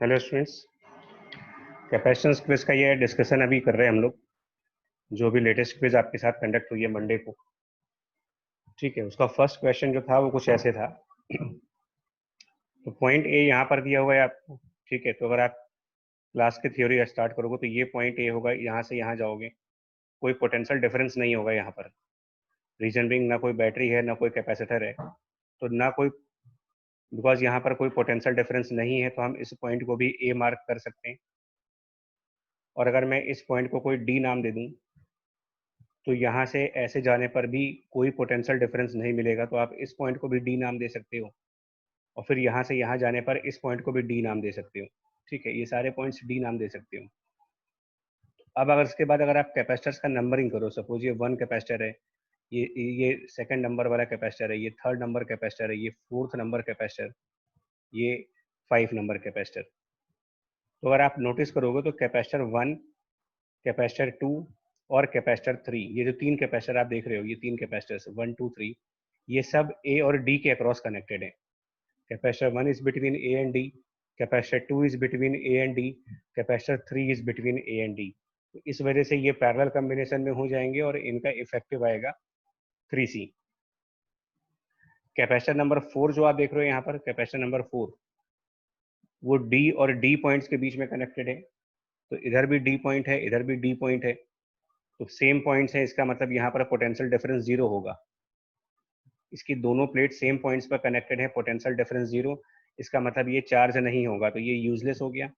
Hello students, capacitance quiz का ये discussion अभी कर रहे हैं हम लोग। जो भी लेटेस्ट क्विज आपके साथ कंडक्ट हुई है मंडे को, ठीक है। उसका फर्स्ट क्वेश्चन जो था वो कुछ ऐसे था। तो पॉइंट ए यहाँ पर दिया हुआ है आपको, ठीक है। तो अगर आप क्लास की थ्योरी स्टार्ट करोगे तो ये पॉइंट ए होगा, यहाँ से यहाँ जाओगे, कोई पोटेंशियल डिफरेंस नहीं होगा यहाँ पर। रीजन बिंग, ना कोई बैटरी है ना कोई कैपेसिटर है, तो ना कोई, बिकॉज यहाँ पर कोई पोटेंशियल डिफरेंस नहीं है तो हम इस पॉइंट को भी ए मार्क कर सकते हैं। और अगर मैं इस पॉइंट को कोई डी नाम दे दूँ तो यहाँ से ऐसे जाने पर भी कोई पोटेंशियल डिफरेंस नहीं मिलेगा, तो आप इस पॉइंट को भी डी नाम दे सकते हो। और फिर यहाँ से यहाँ जाने पर इस पॉइंट को भी डी नाम दे सकते हो, ठीक है। ये सारे पॉइंट्स डी नाम दे सकते हो। अब अगर इसके बाद अगर आप कैपेसिटर्स का नंबरिंग करो, सपोज ये 1 कैपेसिटर है, ये सेकंड नंबर वाला कैपेसिटर है, ये थर्ड नंबर कैपेसिटर है, ये फोर्थ नंबर कैपेसिटर, ये 5 नंबर कैपेसिटर। तो अगर आप नोटिस करोगे तो कैपेसिटर 1, कैपेसिटर 2 और कैपेसिटर 3, ये जो तीन कैपेसिटर आप देख रहे हो, ये तीन कैपेसिटर्स 1 2 3, ये सब ए और डी के अक्रॉस कनेक्टेड है। Capacitor 1 is between A and D, capacitor 2 is between A and D, capacitor 3 is between A and D. इस वजह से ये पैरेलल कॉम्बिनेशन में हो जाएंगे और इनका इफेक्टिव आएगा 3C। कैपेसिटर नंबर 4 जो आप देख रहे हो यहाँ पर, कैपेसिटर नंबर 4, वो डी और डी पॉइंट्स के बीच में कनेक्टेड है। तो इधर भी डी पॉइंट है, इधर भी डी पॉइंट है, तो सेम पॉइंट्स है, इसका मतलब यहाँ पर पोटेंशियल डिफरेंस जीरो होगा। इसकी दोनों प्लेट सेम पॉइंट्स पर कनेक्टेड है, पोटेंशियल डिफरेंस जीरो, इसका मतलब ये चार्ज नहीं होगा, तो ये यूजलेस हो गया।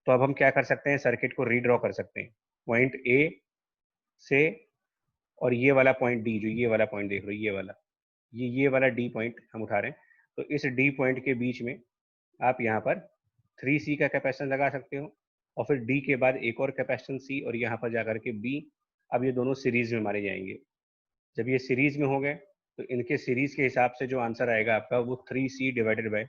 तो अब हम क्या कर सकते हैं, सर्किट को रीड्रॉ कर सकते हैं पॉइंट ए से, और ये वाला पॉइंट डी, जो ये वाला पॉइंट देख रहे हो, ये वाला, ये वाला डी पॉइंट हम उठा रहे हैं। तो इस डी पॉइंट के बीच में आप यहाँ पर 3C का कैपेसिटेंस लगा सकते हो, और फिर डी के बाद एक और कैपेसिटेंस सी, और यहाँ पर जाकर के बी। अब ये दोनों सीरीज में मारे जाएंगे। जब ये सीरीज में हो गए तो इनके सीरीज के हिसाब से जो आंसर आएगा आपका, वो 3C डिवाइडेड बाई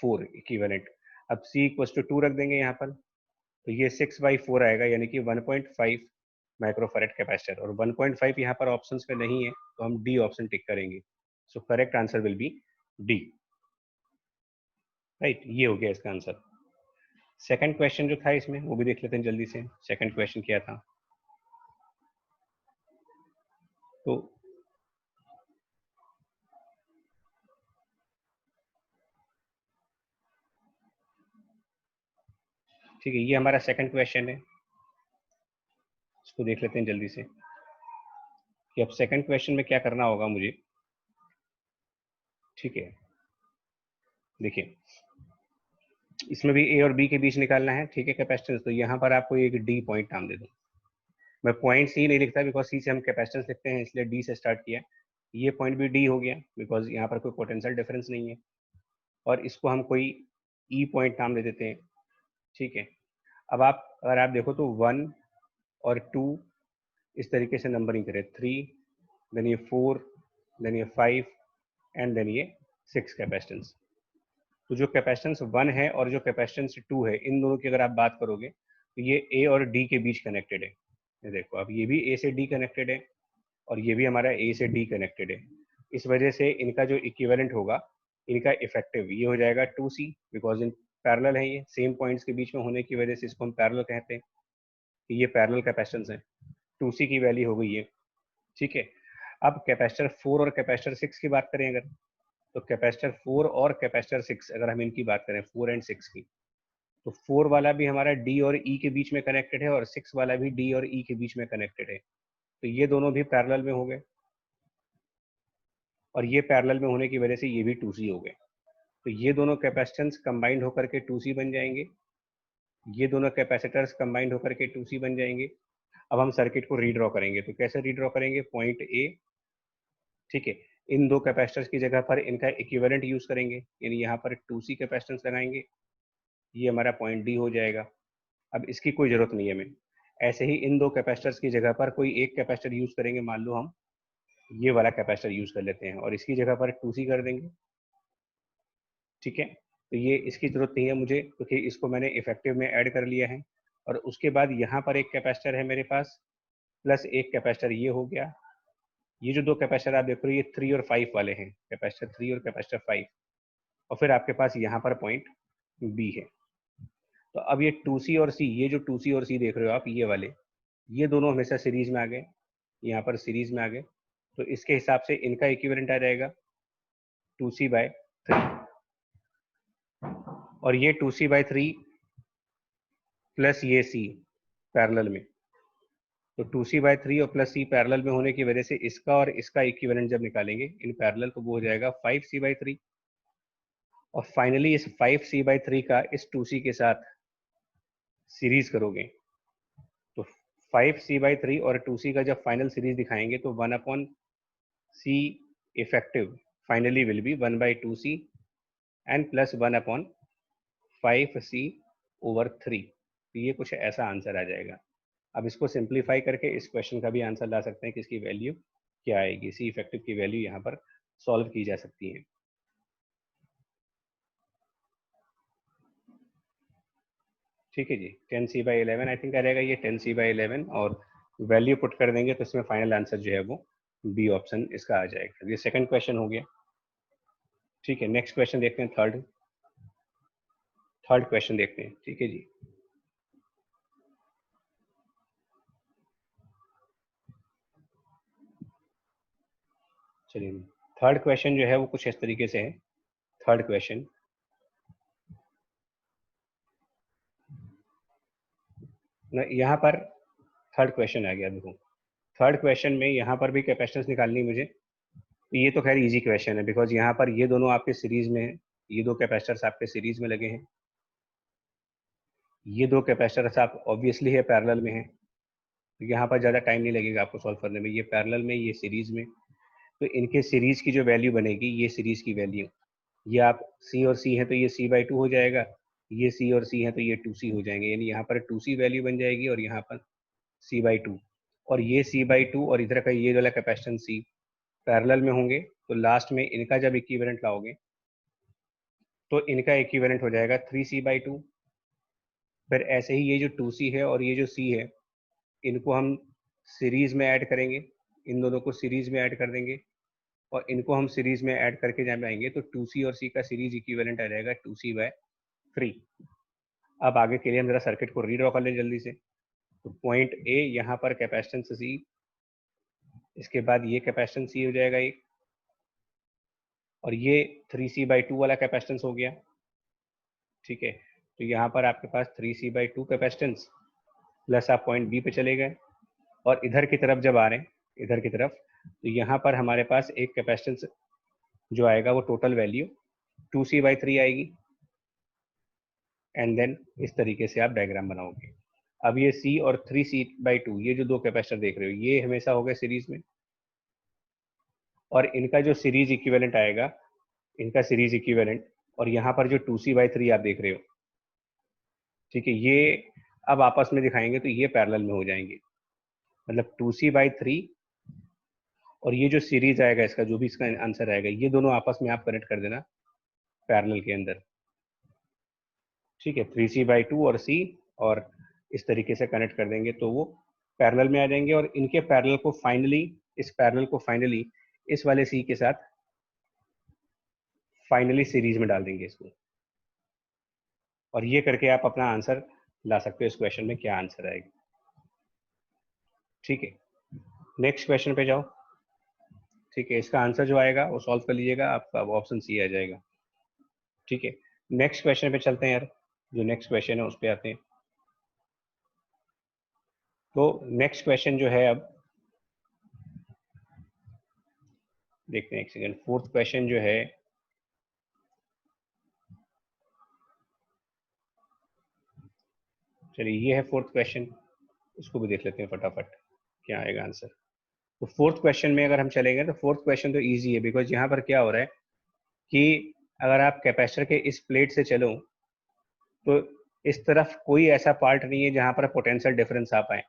4 इक्विवेलेंट। अब C इक्वल टू 2 रख देंगे यहाँ पर, तो ये 6/4 आएगा, यानी कि 1.5 माइक्रोफैरेड कैपेसिटर। और 1.5 यहाँ पर ऑप्शंस पे नहीं है, तो हम डी ऑप्शन टिक करेंगे। So correct answer will be D. Right, ये हो गया इसका आंसर। सेकंड क्वेश्चन जो था इसमें, वो भी देख लेते हैं जल्दी से। सेकंड क्वेश्चन क्या था, तो ठीक है, ये हमारा सेकंड क्वेश्चन है। इसको देख लेते हैं जल्दी से कि अब सेकंड क्वेश्चन में क्या करना होगा मुझे। ठीक है, देखिए, इसमें भी ए और बी के बीच निकालना है, ठीक है, कैपेसिटेंस। तो यहाँ पर आपको एक डी पॉइंट नाम दे दूँ। मैं पॉइंट सी नहीं लिखता, बिकॉज सी से हम कैपेसिटेंस लिखते हैं, इसलिए डी से स्टार्ट किया। ये पॉइंट भी डी हो गया, बिकॉज यहाँ पर कोई पोटेंशियल डिफरेंस नहीं है। और इसको हम कोई ई पॉइंट नाम दे देते हैं, ठीक है। अब आप अगर आप देखो तो 1 और 2 इस तरीके से नंबरिंग करें, 3, देन ये 4, देन ये 5 एंड देन ये 6 कैपेसिटेंस। तो जो कैपेसिटेंस 1 है और जो कैपेसिटेंस 2 है, इन दोनों की अगर आप बात करोगे तो ये ए और डी के बीच कनेक्टेड है। ये देखो, अब ये भी ए से डी कनेक्टेड है और ये भी हमारा ए से डी कनेक्टेड है। इस वजह से इनका जो इक्विवेलेंट होगा, इनका इफेक्टिव ये हो जाएगा 2C, बिकॉज इन पैरेलल है, ये सेम पॉइंट्स के बीच में होने की वजह से इसको हम पैरेलल कहते हैं। ये पैरेलल कैपेसिटेंस है, 2C की वैल्यू हो गई है, ठीक है। अब कैपेसिटर 4 और कैपेसिटर 6 की बात करें अगर, तो कैपेसिटर 4 और कैपेसिटर 6, अगर हम इनकी बात करें 4 एंड 6 की, तो 4 वाला भी हमारा डी और ई के बीच में कनेक्टेड है और 6 वाला भी डी और ई के बीच में कनेक्टेड है। तो ये दोनों भी पैरेलल में हो गए, और ये पैरेलल में होने की वजह से ये भी 2C हो गए। तो ये दोनों कैपेसिटेंस कंबाइंड होकर के 2C बन जाएंगे, ये दोनों कैपेसिटर्स कंबाइंड होकर के 2C बन जाएंगे। अब हम सर्किट को रीड्रॉ करेंगे, तो कैसे रीड्रॉ करेंगे, पॉइंट ए, ठीक है, इन दो कैपेसिटर्स की जगह पर इनका इक्विवेलेंट यूज करेंगे, यानी यहाँ पर 2C कैपेसिटेंस लगाएंगे, ये हमारा पॉइंट डी हो जाएगा। अब इसकी कोई जरूरत नहीं है हमें। ऐसे ही इन दो कैपेसिटर्स की जगह पर कोई एक कैपेसिटर यूज करेंगे, मान लो हम ये वाला कैपेसिटर यूज कर लेते हैं और इसकी जगह पर 2C कर देंगे, ठीक है। तो ये इसकी जरूरत नहीं है मुझे, क्योंकि इसको मैंने इफेक्टिव में ऐड कर लिया है। और उसके बाद यहाँ पर एक कैपेसिटर है मेरे पास, प्लस एक कैपेसिटर ये हो गया। ये जो दो कैपेसिटर आप देख रहे हो, ये 3 और 5 वाले हैं, कैपेसिटर 3 और कैपेसिटर 5। और फिर आपके पास यहाँ पर पॉइंट बी है, तो अब ये 2C और C, ये जो 2C और C देख रहे हो आप, ये वाले, ये दोनों हमेशा सीरीज में आ गए, यहाँ पर सीरीज में आ गए, तो इसके हिसाब से इनका इक्विवेलेंट आ जाएगा 2C/3, और ये 2C/3 प्लस ये C पैरेलल में, तो 2C/3 और प्लस C पैरेलल में होने की वजह से इसका और इसका इक्विवेलेंट जब निकालेंगे इन पैरेलल, तो वो हो जाएगा 5C/3, और फाइनली इस 5C/3 का इस 2C के साथ सीरीज करोगे तो 5C/3 और 2C का जब फाइनल सीरीज दिखाएंगे तो 1/C effective finally will be 1/2C and plus 1/5C/3। तो ये कुछ ऐसा आंसर आ जाएगा। अब इसको सिंप्लीफाई करके इस क्वेश्चन का भी आंसर ला सकते हैं कि इसकी वैल्यू क्या आएगी, सी इफेक्टिव की वैल्यू यहाँ पर सॉल्व की जा सकती है। ठीक है जी, 10C/11 आई थिंक आ जाएगा ये 10C/11, और वैल्यू पुट कर देंगे तो इसमें फाइनल आंसर जो है वो बी ऑप्शन इसका आ जाएगा। ये सेकंड क्वेश्चन हो गया। ठीक है, नेक्स्ट क्वेश्चन देखते हैं, थर्ड क्वेश्चन देखते हैं। ठीक है जी, चलिए थर्ड क्वेश्चन जो है वो कुछ इस तरीके से है। थर्ड क्वेश्चन, यहाँ पर थर्ड क्वेश्चन आ गया। देखो थर्ड क्वेश्चन में यहाँ पर भी कैपेसिटेंस निकालनी है मुझे। तो ये तो खैर इजी क्वेश्चन है, बिकॉज यहाँ पर ये दोनों आपके सीरीज में है, ये दो कैपेसिटर्स आपके सीरीज में लगे हैं, ये दो कैपेसिटर्स आप ऑब्वियसली है पैरेलल में है, तो यहाँ पर ज़्यादा टाइम नहीं लगेगा आपको सॉल्व करने में। ये पैरेलल में, ये सीरीज में, तो इनके सीरीज की जो वैल्यू बनेगी, ये सीरीज की वैल्यू, ये आप C और C है तो ये C/2 हो जाएगा, ये C और C है तो ये 2C हो जाएंगे, यानी यहाँ पर 2C वैल्यू बन जाएगी और यहाँ पर C/2, और ये C/2 और इधर का ये वाला कैपेसिटेंस C पैरेलल में होंगे, तो लास्ट में इनका जब इक्विवेलेंट लाओगे तो इनका इक्विवेलेंट हो जाएगा 3C/2। फिर ऐसे ही ये जो 2C है और ये जो C है, इनको हम सीरीज में ऐड करेंगे, इन दोनों को सीरीज में ऐड कर देंगे, और इनको हम सीरीज में ऐड करके जब आएंगे तो 2C और C का सीरीज इक्विवेलेंट आ जाएगा 2C/3। अब आगे के लिए हम जरा सर्किट को रीड्रॉ कर लें जल्दी से। तो पॉइंट ए यहाँ पर कैपेसिटेंस C, इसके बाद ये कैपेसिटेंस C हो जाएगा एक, और ये 3C/2 वाला कैपेसिटेंस हो गया। ठीक है, तो यहाँ पर आपके पास 3C/2 कैपेसिटेंस प्लस आप पॉइंट बी पे चले गए, और इधर की तरफ जब आ रहे हैं, इधर की तरफ, तो यहाँ पर हमारे पास एक कैपेसिटेंस जो आएगा वो टोटल वैल्यू 2C/3 आएगी, एंड देन इस तरीके से आप डायग्राम बनाओगे। अब ये C और 3C/2, ये जो दो कैपेसिटर देख रहे हो, ये हमेशा हो गए सीरीज में, और इनका जो सीरीज इक्विवेलेंट आएगा, इनका सीरीज इक्विवेलेंट, और यहाँ पर जो 2C/3 आप देख रहे हो, ठीक है, ये अब आपस में दिखाएंगे तो ये पैरेलल में हो जाएंगे, मतलब 2C/3 और ये जो सीरीज आएगा इसका, जो भी इसका आंसर आएगा, ये दोनों आपस में आप कनेक्ट कर देना पैरेलल के अंदर। ठीक है, 3C/2 और C, और इस तरीके से कनेक्ट कर देंगे तो वो पैरेलल में आ जाएंगे, और इनके पैरेलल को फाइनली, इस पैरेलल को फाइनली इस वाले C के साथ फाइनली सीरीज में डाल देंगे इसको, और ये करके आप अपना आंसर ला सकते हो इस क्वेश्चन में क्या आंसर आएगा। ठीक है, नेक्स्ट क्वेश्चन पे जाओ। ठीक है, इसका आंसर जो आएगा वो सॉल्व कर लीजिएगा, आपका ऑप्शन C आ जाएगा। ठीक है, नेक्स्ट क्वेश्चन पे चलते हैं यार, जो नेक्स्ट क्वेश्चन है उस पर आते हैं। तो नेक्स्ट क्वेश्चन जो है, अब देखते हैं, एक सेकेंड, फोर्थ क्वेश्चन जो है, चलिए ये है फोर्थ क्वेश्चन, इसको भी देख लेते हैं फटाफट क्या आएगा आंसर। तो फोर्थ क्वेश्चन में अगर हम चलेंगे तो फोर्थ क्वेश्चन तो इजी है, बिकॉज यहाँ पर क्या हो रहा है कि अगर आप कैपेसिटर के इस प्लेट से चलो तो इस तरफ कोई ऐसा पार्ट नहीं है जहां पर पोटेंशियल डिफरेंस आ पाए।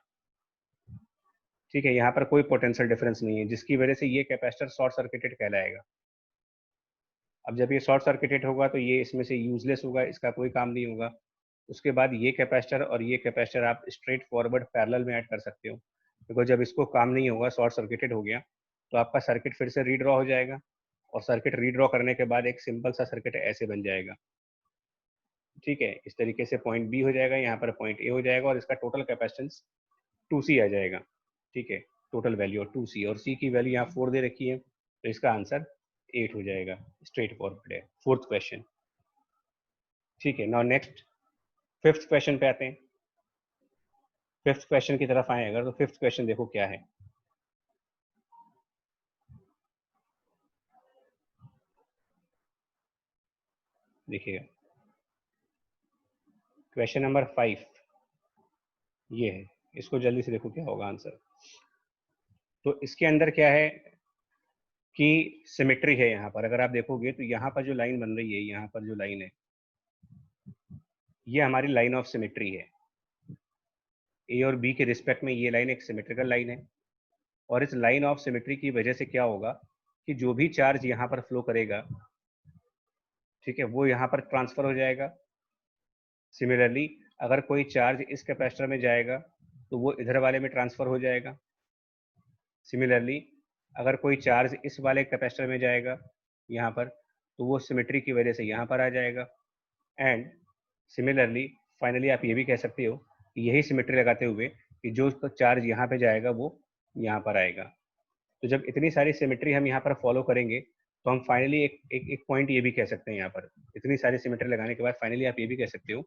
ठीक है, यहाँ पर कोई पोटेंशियल डिफरेंस नहीं है, जिसकी वजह से ये कैपेसिटर शॉर्ट सर्किटेड कहलाएगा। अब जब ये शॉर्ट सर्किटेड होगा तो ये इसमें से यूजलेस होगा, इसका कोई काम नहीं होगा। उसके बाद ये कैपेसिटर और ये कैपेसिटर आप स्ट्रेट फॉरवर्ड पैरेलल में ऐड कर सकते हो, बिकॉज जब इसको काम नहीं होगा, शॉर्ट सर्किटेड हो गया, तो आपका सर्किट फिर से रीड्रॉ हो जाएगा, और सर्किट रीड्रॉ करने के बाद एक सिंपल सा सर्किट ऐसे बन जाएगा। ठीक है, इस तरीके से पॉइंट बी हो जाएगा, यहाँ पर पॉइंट ए हो जाएगा और इसका टोटल कैपेसिटेंस 2C आ जाएगा। ठीक है, टोटल वैल्यू और 2C, और C की वैल्यू यहाँ 4 दे रखी है, तो इसका आंसर 8 हो जाएगा। स्ट्रेट फॉरवर्ड है। Fourth question. ठीक है, नाउ नेक्स्ट फिफ्थ क्वेश्चन पे आते हैं। फिफ्थ क्वेश्चन की तरफ आए अगर, तो फिफ्थ क्वेश्चन देखो क्या है। देखिएगा, क्वेश्चन नंबर 5 ये है। इसको जल्दी से देखो क्या होगा आंसर। तो इसके अंदर क्या है कि सिमेट्री है। यहाँ पर अगर आप देखोगे तो यहाँ पर जो लाइन बन रही है, यहाँ पर जो लाइन है, ये हमारी लाइन ऑफ सिमेट्री है। ए और बी के रिस्पेक्ट में ये लाइन एक सिमेट्रिकल लाइन है, और इस लाइन ऑफ सिमेट्री की वजह से क्या होगा कि जो भी चार्ज यहाँ पर फ्लो करेगा, ठीक है, वो यहाँ पर ट्रांसफर हो जाएगा। सिमिलरली अगर कोई चार्ज इस कैपेसिटर में जाएगा तो वो इधर वाले में ट्रांसफर हो जाएगा। सिमिलरली अगर कोई चार्ज इस वाले कैपेसिटर में जाएगा यहाँ पर, तो वो सिमेट्री की वजह से यहाँ पर आ जाएगा। एंड सिमिलरली फाइनली आप ये भी कह सकते हो कि यही सिमेट्री लगाते हुए कि जो चार्ज यहाँ पे जाएगा वो यहाँ पर आएगा। तो जब इतनी सारी सिमेट्री हम यहाँ पर फॉलो करेंगे तो हम फाइनली एक पॉइंट ये भी कह सकते हैं। यहाँ पर इतनी सारी सिमेट्री लगाने के बाद फाइनली आप ये भी कह सकते हो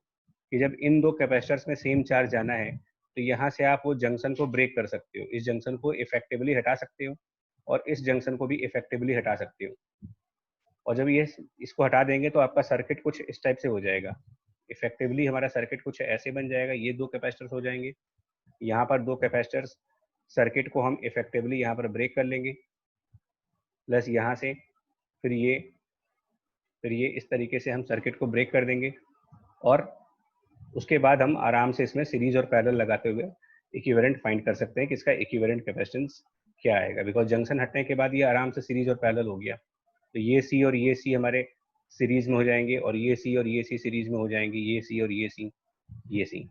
कि जब इन दो कैपेसिटर्स में सेम चार्ज जाना है तो यहाँ से आप वो जंक्शन को ब्रेक कर सकते हो, इस जंक्शन को इफेक्टिवली हटा सकते हो और इस जंक्शन को भी इफेक्टिवली हटा सकते हो। और जब ये इसको हटा देंगे तो आपका सर्किट कुछ इस टाइप से हो जाएगा। इफेक्टिवली हमारा सर्किट कुछ ऐसे बन जाएगा, ये दो कैपेसिटर्स हो जाएंगे, यहाँ पर दो कैपेसिटर्स, सर्किट को हम इफेक्टिवली यहाँ पर ब्रेक कर लेंगे, प्लस यहाँ से फिर ये इस तरीके से हम सर्किट को ब्रेक कर देंगे। और उसके बाद हम आराम से इसमें सीरीज और पैरेलल लगाते हुए इक्विवेलेंट फाइंड कर सकते हैं कि इसका इक्विवेलेंट कैपेसिटेंस क्या आएगा, बिकॉज जंक्शन हटने के बाद ये आराम से सीरीज और पैरेलल हो गया। तो ये सी और ये सी हमारे सीरीज में हो जाएंगे, और ये सी और ये सी सीरीज में हो जाएंगे, ये सी और ये सी।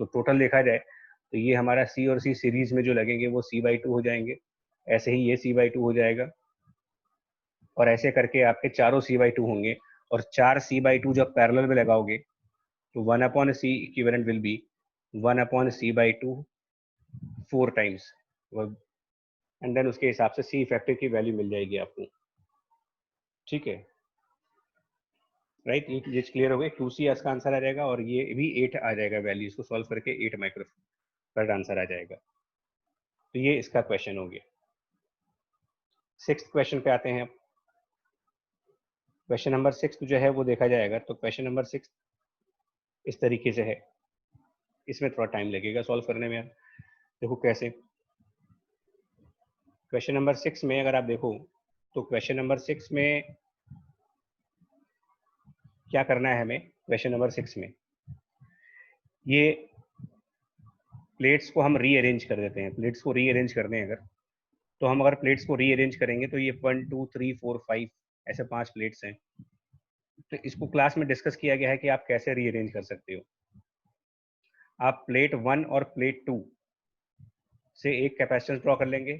तो टोटल देखा जाए तो ये हमारा सी और सी सीरीज में जो लगेंगे वो C/2 हो जाएंगे, ऐसे ही ये C/2 हो जाएगा, और ऐसे करके आपके चारों C/2 होंगे। और 4 C/2 जब पैरेलल में लगाओगे तो 1/C equivalent will be 1/C/2 4 times, and then उसके हिसाब से C इफेक्टिव की वैल्यू मिल जाएगी आपको। ठीक है, राइट, ये चीज क्लियर हो गई। 2C इसका आंसर आ जाएगा, और ये भी 8 आ जाएगा वैल्यू, इसको सॉल्व करके 8 माइक्रोफैराड आंसर आ जाएगा। तो ये इसका क्वेश्चन हो गया। सिक्स्थ क्वेश्चन पे आते हैं अब। क्वेश्चन नंबर 6 जो है वो देखा जाएगा, तो क्वेश्चन नंबर 6 इस तरीके से है। इसमें थोड़ा टाइम लगेगा सॉल्व करने में। देखो कैसे। क्वेश्चन नंबर 6 में अगर आप देखो तो क्वेश्चन नंबर 6 में क्या करना है हमें। क्वेश्चन नंबर 6 में ये प्लेट्स को हम रीअरेंज कर देते हैं। प्लेट्स को रीअरेंज कर दें अगर, तो हम अगर प्लेट्स को रीअरेंज करेंगे तो ये 1 2 3 4 5 ऐसे 5 प्लेट्स हैं। तो इसको क्लास में डिस्कस किया गया है कि आप कैसे रीअरेंज कर सकते हो। आप प्लेट 1 और प्लेट 2 से एक कैपेसिटेंस ड्रॉ कर लेंगे,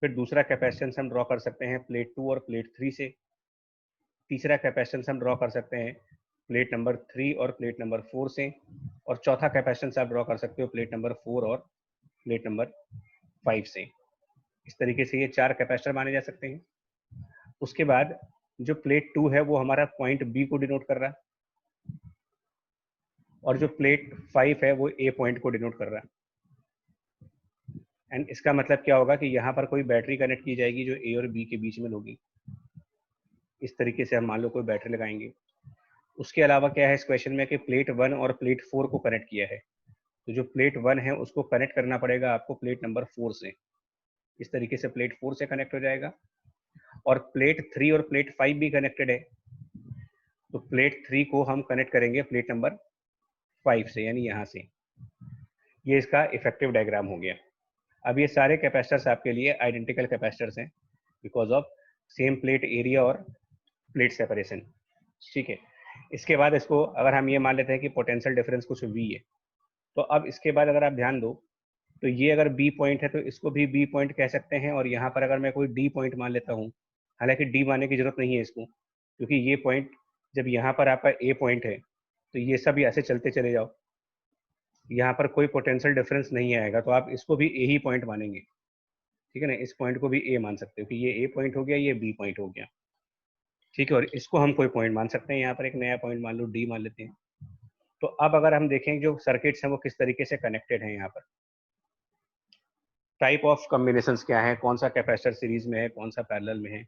फिर दूसरा कैपेसिटेंस हम ड्रॉ कर सकते हैं प्लेट 2 और प्लेट 3 से, तीसरा कैपेसिटेंस हम ड्रॉ कर सकते हैं प्लेट नंबर 3 और प्लेट नंबर 4 से, और चौथा कैपेसिटेंस आप ड्रॉ कर सकते हो प्लेट नंबर 4 और प्लेट नंबर 5 से। इस तरीके से ये 4 कैपेसिटर माने जा सकते हैं। उसके बाद जो प्लेट 2 है वो हमारा पॉइंट बी को डिनोट कर रहा है, और जो प्लेट 5 है वो ए पॉइंट को डिनोट कर रहा है। एंड इसका मतलब क्या होगा कि यहाँ पर कोई बैटरी कनेक्ट की जाएगी जो ए और बी के बीच में होगी। इस तरीके से हम मान लो कोई बैटरी लगाएंगे। उसके अलावा क्या है इस क्वेश्चन में कि प्लेट 1 और प्लेट 4 को कनेक्ट किया है, तो जो प्लेट 1 है उसको कनेक्ट करना पड़ेगा आपको प्लेट नंबर 4 से। इस तरीके से प्लेट 4 से कनेक्ट हो जाएगा। और प्लेट 3 और प्लेट 5 भी कनेक्टेड है, तो प्लेट 3 को हम कनेक्ट करेंगे प्लेट नंबर 5 से, यानी यहाँ से। ये इसका इफेक्टिव डायग्राम हो गया। अब ये सारे कैपेसिटर्स आपके लिए आइडेंटिकल कैपेसिटर्स हैं because of same plate area और प्लेट सेपरेशन। ठीक है, इसके बाद इसको अगर हम ये मान लेते हैं कि पोटेंशियल डिफरेंस कुछ V है, तो अब इसके बाद अगर आप ध्यान दो तो ये अगर B पॉइंट है तो इसको भी B पॉइंट कह सकते हैं, और यहाँ पर अगर मैं कोई D पॉइंट मान लेता हूँ, हालांकि D मानने की जरूरत नहीं है इसको, क्योंकि ये पॉइंट जब यहाँ पर आपका A पॉइंट है तो ये सब ऐसे चलते चले जाओ, यहाँ पर कोई पोटेंशियल डिफरेंस नहीं आएगा, तो आप इसको भी ए ही पॉइंट मानेंगे, ठीक है ना। इस पॉइंट को भी ए मान सकते हो कि ये ए पॉइंट हो गया, ये बी पॉइंट हो गया, ठीक है। और इसको हम कोई पॉइंट मान सकते हैं, यहाँ पर एक नया पॉइंट मान लो डी मान लेते हैं। तो अब अगर हम देखें जो सर्किट्स हैं वो किस तरीके से कनेक्टेड हैं, यहाँ पर टाइप ऑफ कॉम्बिनेशंस क्या है, कौन सा कैपेसिटर सीरीज में है, कौन सा पैरेलल में है,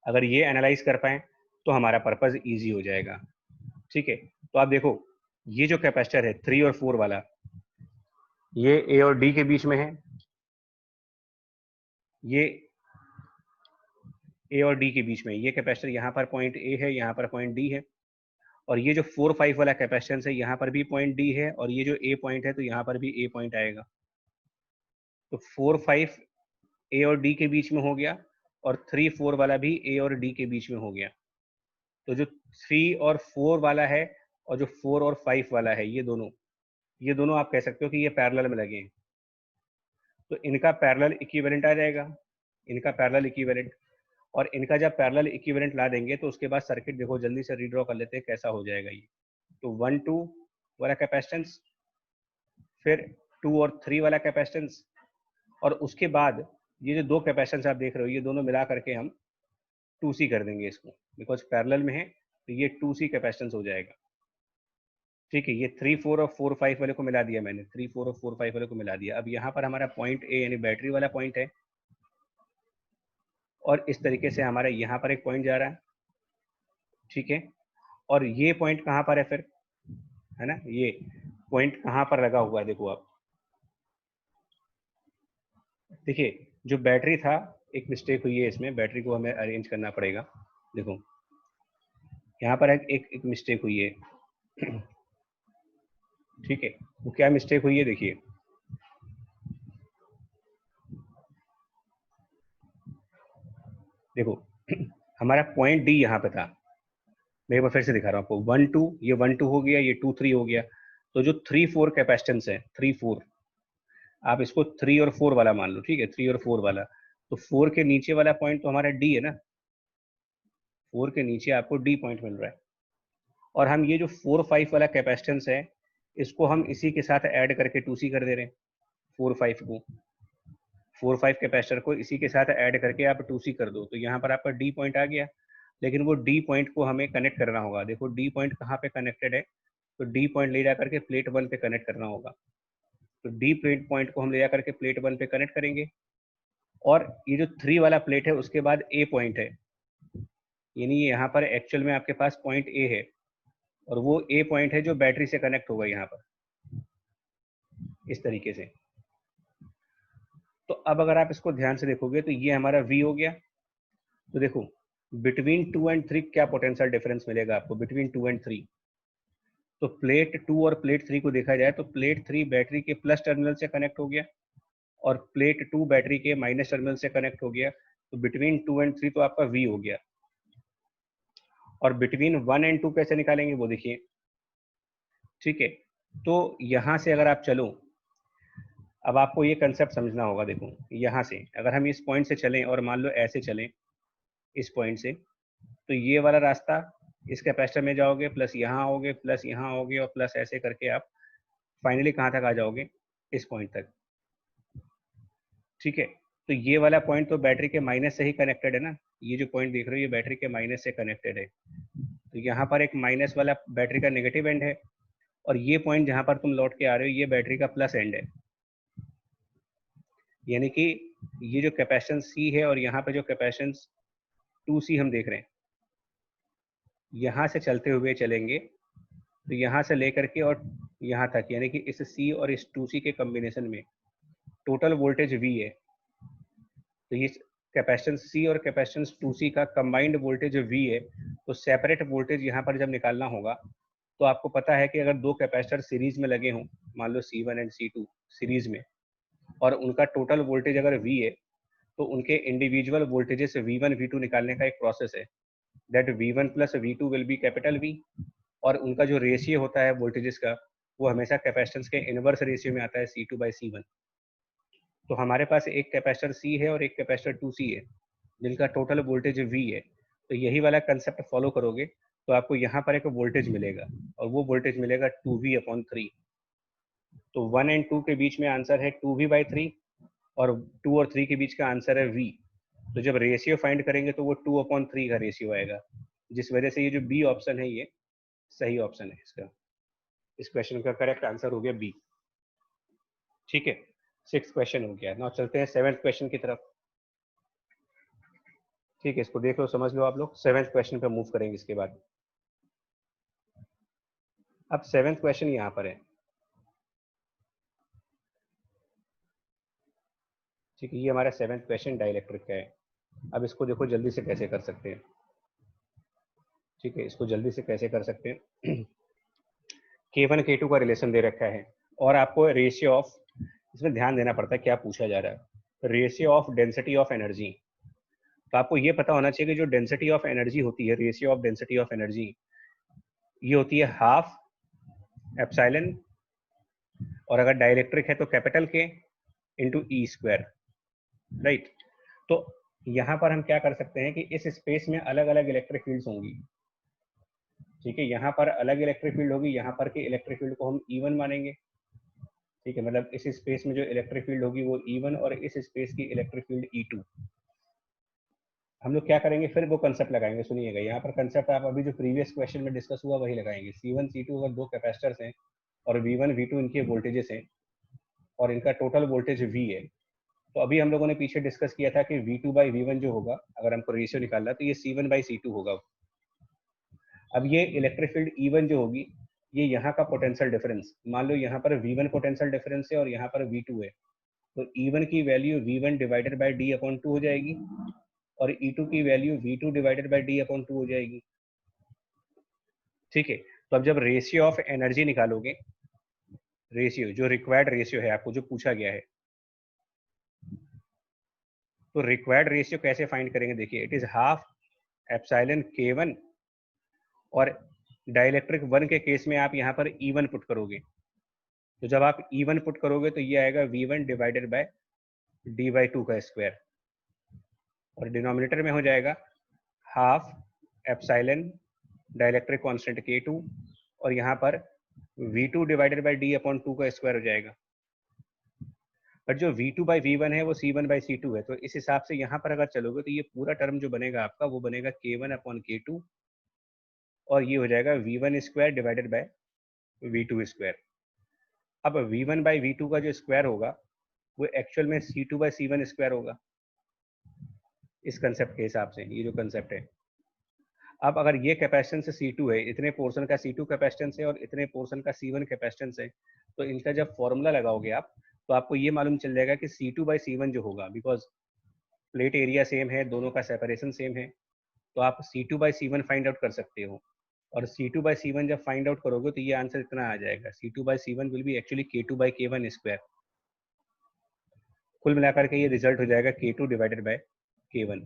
अगर ये एनालाइज कर पाए तो हमारा पर्पज इजी हो जाएगा, ठीक है। तो आप देखो ये जो कैपेसिटर है 3 और 4 वाला, ये ए और डी के बीच में है, ये ए और डी के बीच में, ये कैपेसिटर यहाँ पर पॉइंट ए है, यहाँ पर पॉइंट डी है, और ये जो 4-5 वाला कैपेसिटेंस है यहाँ पर भी पॉइंट डी है, और ये जो ए पॉइंट है तो यहाँ पर भी ए पॉइंट आएगा। तो 4-5 ए और डी के बीच में हो गया, और 3-4 वाला भी ए और डी के बीच में हो गया। तो जो 3 और 4 वाला है और जो 4 और 5 वाला है, ये दोनों आप कह सकते हो कि ये पैरेलल में लगे हैं, तो इनका पैरेलल इक्विवेलेंट आ जाएगा, इनका पैरेलल इक्विवेलेंट। और इनका जब पैरेलल इक्विवेलेंट ला देंगे तो उसके बाद सर्किट देखो जल्दी से रीड्रॉ कर लेते हैं कैसा हो जाएगा ये। तो 1-2 वाला कैपेसिटेंस, फिर 2 और 3 वाला कैपेसिटेंस, और उसके बाद ये जो दो कैपेसिटेंस आप देख रहे हो ये दोनों मिला करके हम 2C कर देंगे इसको, बिकॉज पैरेलल में है तो ये 2C कैपेसिटेंस हो जाएगा, ठीक है। ये 3, 4 और 4, 5 वाले को मिला दिया मैंने, 3, 4 और 4, 5 वाले को मिला दिया। अब यहाँ पर हमारा पॉइंट ए यानी बैटरी वाला पॉइंट है, और इस तरीके से हमारा यहाँ पर एक पॉइंट जा रहा है, ठीक है। और ये पॉइंट कहाँ पर है फिर, है ना, ये पॉइंट कहाँ पर लगा हुआ है, देखो आप देखिए जो बैटरी था, एक मिस्टेक हुई है इसमें, बैटरी को हमें अरेंज करना पड़ेगा। देखो यहाँ पर एक मिस्टेक हुई है, ठीक है। वो क्या मिस्टेक हुई है देखिए, देखो हमारा पॉइंट डी यहाँ पे था, मैं एक बार फिर से दिखा रहा हूँ आपको, 1-2, ये 1-2 हो गया, ये 2-3 हो गया। तो जो 3-4 कैपेसिटेंस है, 3-4 आप इसको 3 और 4 वाला मान लो, ठीक है, 3 और 4 वाला। तो 4 के नीचे वाला पॉइंट तो हमारा डी है ना, 4 के नीचे आपको डी पॉइंट मिल रहा है। और हम ये जो 4-5 वाला कैपेसिटेंस है इसको हम इसी के साथ ऐड करके 2C कर दे रहे हैं, 4-5 को, 4-5 कैपेसिटर को इसी के साथ ऐड करके आप 2C कर दो, तो यहाँ पर आपका डी पॉइंट आ गया। लेकिन वो डी पॉइंट को हमें कनेक्ट करना होगा, देखो डी पॉइंट कहाँ पे कनेक्टेड है, तो डी पॉइंट ले जा करके प्लेट 1 पे कनेक्ट करना होगा। तो डी प्लेट पॉइंट को हम ले जा करके प्लेट 1 पे कनेक्ट करेंगे, और ये जो 3 वाला प्लेट है उसके बाद ए पॉइंट है, यानी यहाँ पर एक्चुअल में आपके पास पॉइंट ए है, और वो ए पॉइंट है जो बैटरी से कनेक्ट होगा यहाँ पर इस तरीके से। तो अब अगर आप इसको ध्यान से देखोगे तो ये हमारा V हो गया। तो देखो बिटवीन 2 एंड 3 क्या पोटेंशियल डिफरेंस मिलेगा आपको, बिटवीन 2 एंड 3। तो प्लेट 2 और प्लेट 3 को देखा जाए तो प्लेट 3 बैटरी के प्लस टर्मिनल से कनेक्ट हो गया, और प्लेट 2 बैटरी के माइनस टर्मिनल से कनेक्ट हो गया। तो बिटवीन 2 एंड 3 तो आपका V हो गया। और बिटवीन 1 एंड 2 कैसे निकालेंगे वो देखिए, ठीक है। तो यहाँ से अगर आप चलो, अब आपको ये कंसेप्ट समझना होगा। देखो यहाँ से अगर हम इस पॉइंट से चलें और मान लो ऐसे चलें इस पॉइंट से, तो ये वाला रास्ता इस कैपेसिटर में जाओगे, प्लस यहाँ आओगे, प्लस यहाँ आओगे, और प्लस ऐसे करके आप फाइनली कहाँ तक आ जाओगे, इस पॉइंट तक, ठीक है। तो ये वाला पॉइंट तो बैटरी के माइनस से ही कनेक्टेड है ना, ये जो पॉइंट देख रहे हो ये बैटरी के माइनस से कनेक्टेड है। तो यहाँ पर एक माइनस वाला बैटरी का नेगेटिव एंड है, और ये पॉइंट जहाँ पर तुम लौट के आ रहे हो ये बैटरी का प्लस एंड है। यानी कि ये जो कैपेसिटेंस C है और यहाँ पे जो कैपेसिटेंस 2C हम देख रहे हैं, यहाँ से चलते हुए चलेंगे तो यहाँ से लेकर के और यहाँ तक, यानी कि इस C और इस 2C के कॉम्बिनेशन में टोटल वोल्टेज V है। तो ये कैपेसिटेंस C और कैपेसिटेंस 2C का कंबाइंड वोल्टेज V है। तो सेपरेट वोल्टेज यहाँ पर जब निकालना होगा तो आपको पता है कि अगर दो कैपेसिटर सीरीज में लगे हों, मान लो C1 एंड C2 सीरीज में, और उनका टोटल वोल्टेज अगर V है तो उनके इंडिविजुअल वोल्टेजेस V1 V2 निकालने का एक प्रोसेस है, that V1 plus V2 will be capital V, और उनका जो रेशियो होता है वोल्टेजेस का वो हमेशा कैपेसिटेंस के इनवर्स रेशियो में आता है, C2/C1। तो हमारे पास एक कैपेसिटर C है और एक कैपेसिटर 2C है जिनका टोटल वोल्टेज V है। तो यही वाला कंसेप्ट फॉलो करोगे तो आपको यहाँ पर एक वोल्टेज मिलेगा और वो वोल्टेज मिलेगा 2V/3। तो 1 और 2 के बीच में आंसर है 2V/3 और 2 और 3 के बीच का आंसर है V। तो जब रेशियो फाइंड करेंगे तो वो 2/3 का रेशियो आएगा, जिस वजह से ये जो बी ऑप्शन है ये सही ऑप्शन है इसका। इस क्वेश्चन का करेक्ट आंसर हो गया बी। ठीक है, 6th क्वेश्चन हो गया। नाउ चलते हैं 7th क्वेश्चन की तरफ। ठीक है, इसको देख लो, समझ लो आप लोग। 7th क्वेश्चन पे मूव करेंगे इसके बाद। अब 7th क्वेश्चन यहाँ पर है। ठीक है, ये हमारा 7th क्वेश्चन डाइलेक्ट्रिक का है। अब इसको देखो जल्दी से कैसे कर सकते हैं। ठीक है, इसको जल्दी से कैसे कर सकते हैं। K1 K2 का रिलेशन दे रखा है और आपको रेशियो ऑफ, इसमें ध्यान देना पड़ता है क्या पूछा जा रहा है। Ratio of density of energy. तो आपको ये पता होना चाहिए कि जो डेंसिटी ऑफ एनर्जी होती है, ratio of density of energy, ये होती है हाफ एप्सिलॉन, और अगर डाइलेक्ट्रिक है तो कैपिटल के इंटू ई स्क्वायर। राइट। तो यहाँ पर हम क्या कर सकते हैं कि इस स्पेस में अलग अलग इलेक्ट्रिक फील्ड्स होंगी। ठीक है, यहाँ पर अलग इलेक्ट्रिक फील्ड होगी, यहाँ पर के इलेक्ट्रिक फील्ड को हम E1 मानेंगे। ठीक है, मतलब इस स्पेस में जो इलेक्ट्रिक फील्ड होगी वो E1 और इस स्पेस की इलेक्ट्रिक फील्ड E2। हम लोग क्या करेंगे, फिर वो कंसेप्ट लगाएंगे। सुनिएगा, यहाँ पर कंसेप्ट आप अभी जो प्रीवियस क्वेश्चन में डिस्कस हुआ वही लगाएंगे। C1 C2 अगर दो कैपेसिटर्स हैं और V1 V2 इनके वोल्टेजेस हैं और इनका टोटल वोल्टेज V है, तो अभी हम लोगों ने पीछे डिस्कस किया था कि V2/V1 जो होगा, अगर हमको रेशियो निकालना तो ये C1/C2 होगा। अब ये इलेक्ट्रिक फील्ड E1 जो होगी, ये यहाँ का पोटेंशियल डिफरेंस, मान लो यहाँ पर V1 पोटेंशियल डिफरेंस है और यहाँ पर V2 है, तो E1 की value V1 divided by D/2 हो जाएगी और E2 की value V2 divided by D/2 हो जाएगी। ठीक है, तो अब जब रेशियो ऑफ एनर्जी निकालोगे, रेशियो जो रिक्वायर्ड रेशियो है आपको जो पूछा गया है, तो रिक्वायर्ड रेशियो कैसे फाइंड करेंगे, देखिए it is half epsilon K1 और डाइलेक्ट्रिक 1 के केस में आप यहाँ पर E1 पुट करोगे। तो जब आप E1 पुट करोगे तो ये आएगा V1 डिवाइडेड बाय D/2 का स्क्वायर और डिनोमिनेटर में हो जाएगा half epsilon dielectric constant K2 और यहाँ पर V2 डिवाइडेड बाय D/2 का स्क्वायर हो जाएगा। बट जो V2/V1 है वो C1/C2 है, तो इस हिसाब से यहाँ पर अगर चलोगे तो ये पूरा टर्म जो बनेगा आपका वो बनेगा K1/K2 और ये हो जाएगा V1 square divided by V2 square. अब V1/V2 का जो स्क्वायर होगा वो एक्चुअल में C2/C1 स्क्वायर होगा इस कंसेप्ट के हिसाब से, ये जो कंसेप्ट है। अब अगर ये कैपेसिटेंस C2 है, इतने पोर्शन का C2 कैपेसिटेंस है और इतने पोर्शन का C1 कैपेसिटेंस है, तो इनका जब फॉर्मूला लगाओगे आप तो आपको ये मालूम चल जाएगा कि C2/C1 जो होगा, बिकॉज प्लेट एरिया सेम है, दोनों का सेपरेशन सेम है, तो आप C2/C1 फाइंड आउट कर सकते हो। और C2/C1 जब फाइंड आउट करोगे तो ये आंसर इतना आ जाएगा, C2/C1 will be actually K2/K1 square. कुल मिलाकर के ये रिजल्ट हो जाएगा K2 डिवाइडेड बाय K1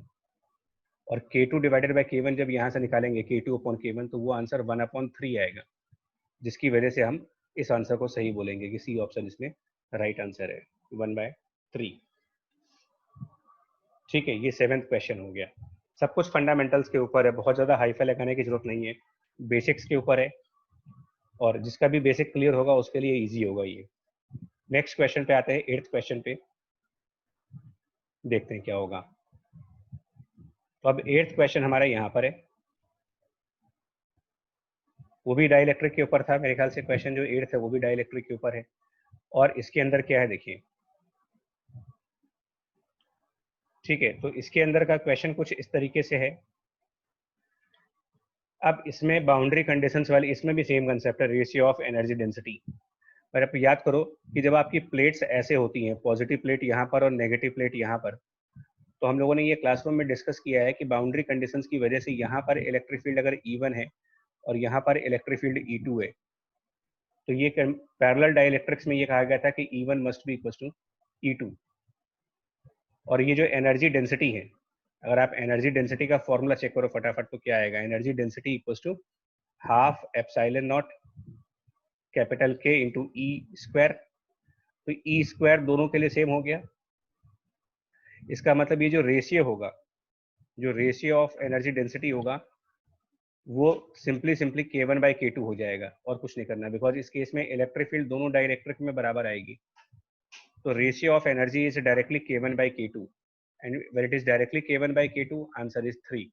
और K2 डिवाइडेड बाय K1 जब यहाँ से निकालेंगे K2/K1 तो वो आंसर 1/3 आएगा, जिसकी वजह से हम इस आंसर को सही बोलेंगे कि सी ऑप्शन इसमें राइट आंसर है, 1/3। ठीक है, ये 7th क्वेश्चन हो गया। सब कुछ फंडामेंटल्स के ऊपर है, बहुत ज़्यादा हाईफाई लगाने की जरूरत नहीं है, बेसिक्स के ऊपर है और जिसका भी बेसिक क्लियर होगा उसके लिए इजी होगा ये। नेक्स्ट क्वेश्चन पे आते हैं, 8th क्वेश्चन पे, देखते हैं क्या होगा। तो अब 8th क्वेश्चन हमारा यहाँ पर है, वो भी डाइलेक्ट्रिक के ऊपर था मेरे ख्याल से। क्वेश्चन जो 8th है वो भी डाइलेक्ट्रिक के ऊपर है और इसके अंदर क्या है देखिए। ठीक है, तो इसके अंदर का क्वेश्चन कुछ इस तरीके से है। अब इसमें बाउंड्री कंडीशंस वाली, इसमें भी सेम कंसेप्ट है, रेशियो ऑफ एनर्जी डेंसिटी। पर आप याद करो कि जब आपकी प्लेट्स ऐसे होती हैं, पॉजिटिव प्लेट यहाँ पर और नेगेटिव प्लेट यहाँ पर, तो हम लोगों ने ये क्लासरूम में डिस्कस किया है कि बाउंड्री कंडीशंस की वजह से यहाँ पर इलेक्ट्रिक फील्ड अगर E1 है और यहाँ पर इलेक्ट्रिक फील्ड E2 है, तो ये पैरेलल डाइलेक्ट्रिक्स में ये कहा गया था कि E1 must be equal to E2। और ये जो एनर्जी डेंसिटी है, अगर आप एनर्जी डेंसिटी का फॉर्मूला चेक करो फटाफट तो क्या आएगा, energy density equal to half epsilon naught capital K into E square. तो ई स्क्वायर दोनों के लिए सेम हो गया। इसका मतलब ये जो रेशियो होगा, जो रेशियो ऑफ एनर्जी डेंसिटी होगा वो सिंपली K1/K2 हो जाएगा और कुछ नहीं करना, बिकॉज इस केस में इलेक्ट्रिक फील्ड दोनों डाइलेक्ट्रिक में बराबर आएगी। तो ratio of energy is directly K1/K2 and where it is directly K1/K2 answer is 3।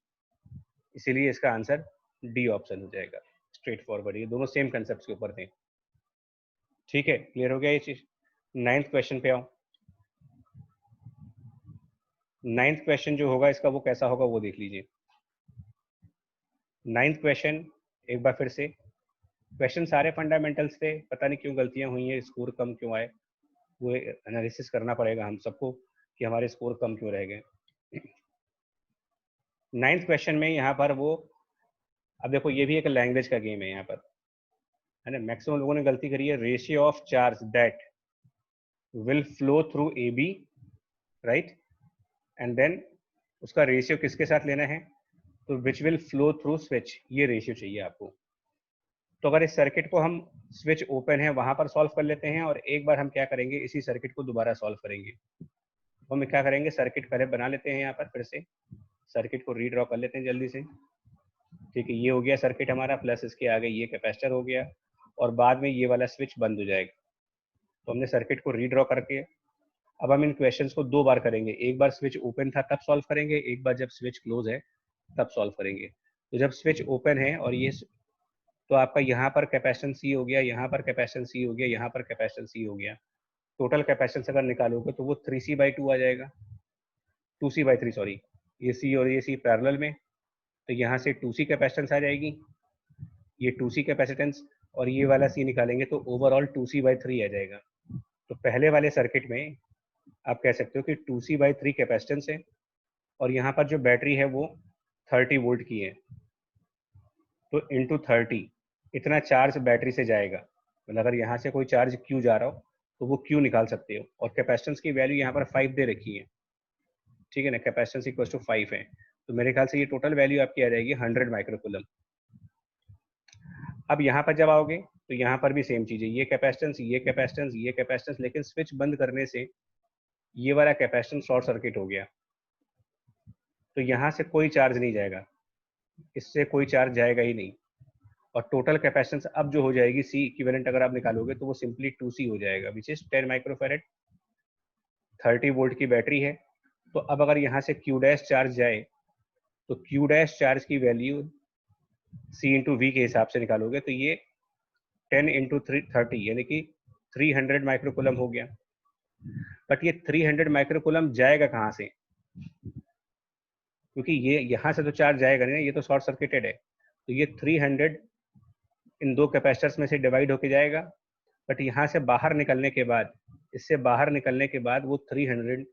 इसीलिए इसका आंसर डी ऑप्शन हो जाएगा। स्ट्रेट फॉरवर्ड, ये दोनों सेम कंसेप्ट के ऊपर थे। ठीक है, क्लियर हो गया ये चीज। 9th क्वेश्चन पे आओ। 9th क्वेश्चन जो होगा इसका वो कैसा होगा वो देख लीजिए। 9th क्वेश्चन एक बार फिर से, क्वेश्चन सारे फंडामेंटल्स थे, पता नहीं क्यों गलतियां हुई हैं, स्कोर कम क्यों आए, वो एनालिसिस करना पड़ेगा हम सबको कि हमारे स्कोर कम क्यों रह गए। 9th क्वेश्चन में यहाँ पर वो, अब देखो ये भी एक लैंग्वेज का गेम है यहाँ पर, है ना। मैक्सिमम लोगों ने गलती करी है। Ratio of charge that will flow through A B, right, and then उसका रेशियो किसके साथ लेना है, तो which will flow through switch, ये रेशियो चाहिए आपको। तो अगर इस सर्किट को हम, स्विच ओपन है वहां पर सॉल्व कर लेते हैं, और एक बार हम क्या करेंगे, इसी सर्किट को दोबारा सॉल्व करेंगे। तो हम क्या करेंगे, सर्किट पहले बना लेते हैं यहाँ पर, फिर से सर्किट को रीड्रॉ कर लेते हैं जल्दी से। ठीक है, ये हो गया सर्किट हमारा, प्लस इसके आगे ये कैपेसिटर हो गया, और बाद में ये वाला स्विच बंद हो जाएगा। तो हमने सर्किट को रीड्रॉ करके, अब हम इन क्वेश्चंस को दो बार करेंगे। एक बार स्विच ओपन था तब सॉल्व करेंगे, एक बार जब स्विच क्लोज है तब सॉल्व करेंगे। तो जब स्विच ओपन है और ये, तो आपका यहाँ पर कैपेसिटेंस सी हो गया, यहाँ पर कैपेसिटेंस सी हो गया, यहाँ पर कैपेसिटेंस सी हो गया। टोटल कैपेसिटेंस अगर निकालोगे तो वो 3C/2 आ जाएगा, 2C/3 सॉरी। ये सी और ये सी पैरेलल में, तो यहाँ से 2C कैपेसिटेंस आ जाएगी, ये 2C कैपेसिटेंस, और ये वाला सी निकालेंगे तो ओवरऑल 2C/3 आ जाएगा। तो पहले वाले सर्किट में आप कह सकते हो कि 2C/3 कैपेसिटेंस है, और यहाँ पर जो बैटरी है वो 30 वोल्ट की है, तो इंटू 30 इतना चार्ज बैटरी से जाएगा। मतलब अगर यहाँ से कोई चार्ज क्यू जा रहा हो तो वो क्यू निकाल सकते हो, और कैपेसिटेंस की वैल्यू यहाँ पर 5 दे रखी है, ठीक है ना, कैपेसिटेंस इक्वल टू 5 है। तो मेरे ख्याल से ये टोटल वैल्यू आपकी आ जाएगी 100 माइक्रोकूलम। अब यहाँ पर जब आओगे तो यहाँ पर भी सेम चीज़ है, ये कैपेसिटेंस, ये कैपेसिटेंस, ये कैपेसिटेंस, लेकिन स्विच बंद करने से ये वाला कैपेसिटेंस शॉर्ट सर्किट हो गया, तो यहाँ से कोई चार्ज नहीं जाएगा, इससे कोई चार्ज जाएगा ही नहीं, और टोटल कैपेसिटेंस अब जो हो जाएगी सी इक्विवेलेंट अगर आप निकालोगे तो वो सिंपली 2C हो जाएगा, विच इज 10 माइक्रोफेरेड, 30 वोल्ट की बैटरी है। तो अब अगर यहाँ से क्यू डैश चार्ज जाए तो क्यू डैश चार्ज की वैल्यू सी इंटू वी के हिसाब से निकालोगे तो ये 10 इंटू 30 यानी कि 300 माइक्रोकूलम हो गया। बट ये 300 माइक्रोकूलम जाएगा कहाँ से, क्योंकि ये यहाँ से तो चार्ज जाएगा नहीं, ये तो शॉर्ट सर्किटेड है, तो ये 300 इन दो कैपेसिटर्स में से डिवाइड होके जाएगा। बट यहाँ से बाहर निकलने के बाद, इससे बाहर निकलने के बाद वो 300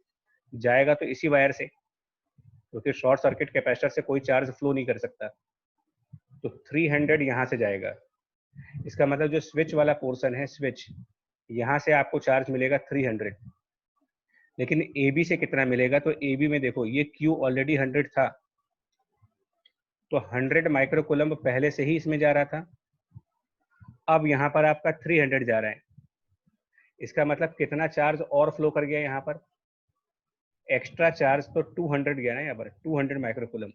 जाएगा तो इसी वायर से, क्योंकि शॉर्ट सर्किट कैपेसिटर से कोई चार्ज फ्लो नहीं कर सकता, तो 300 यहाँ से जाएगा। इसका मतलब जो स्विच वाला पोर्शन है, स्विच, यहाँ से आपको चार्ज मिलेगा 300, लेकिन ए बी से कितना मिलेगा, तो ए बी में देखो ये क्यू ऑलरेडी 100 था, तो 100 माइक्रोकूलम पहले से ही इसमें जा रहा था, अब यहाँ पर आपका 300 जा रहा है। इसका मतलब कितना चार्ज और फ्लो कर गया यहाँ पर, एक्स्ट्रा चार्ज तो 200 गया ना यहाँ पर, 200 माइक्रोकूलम।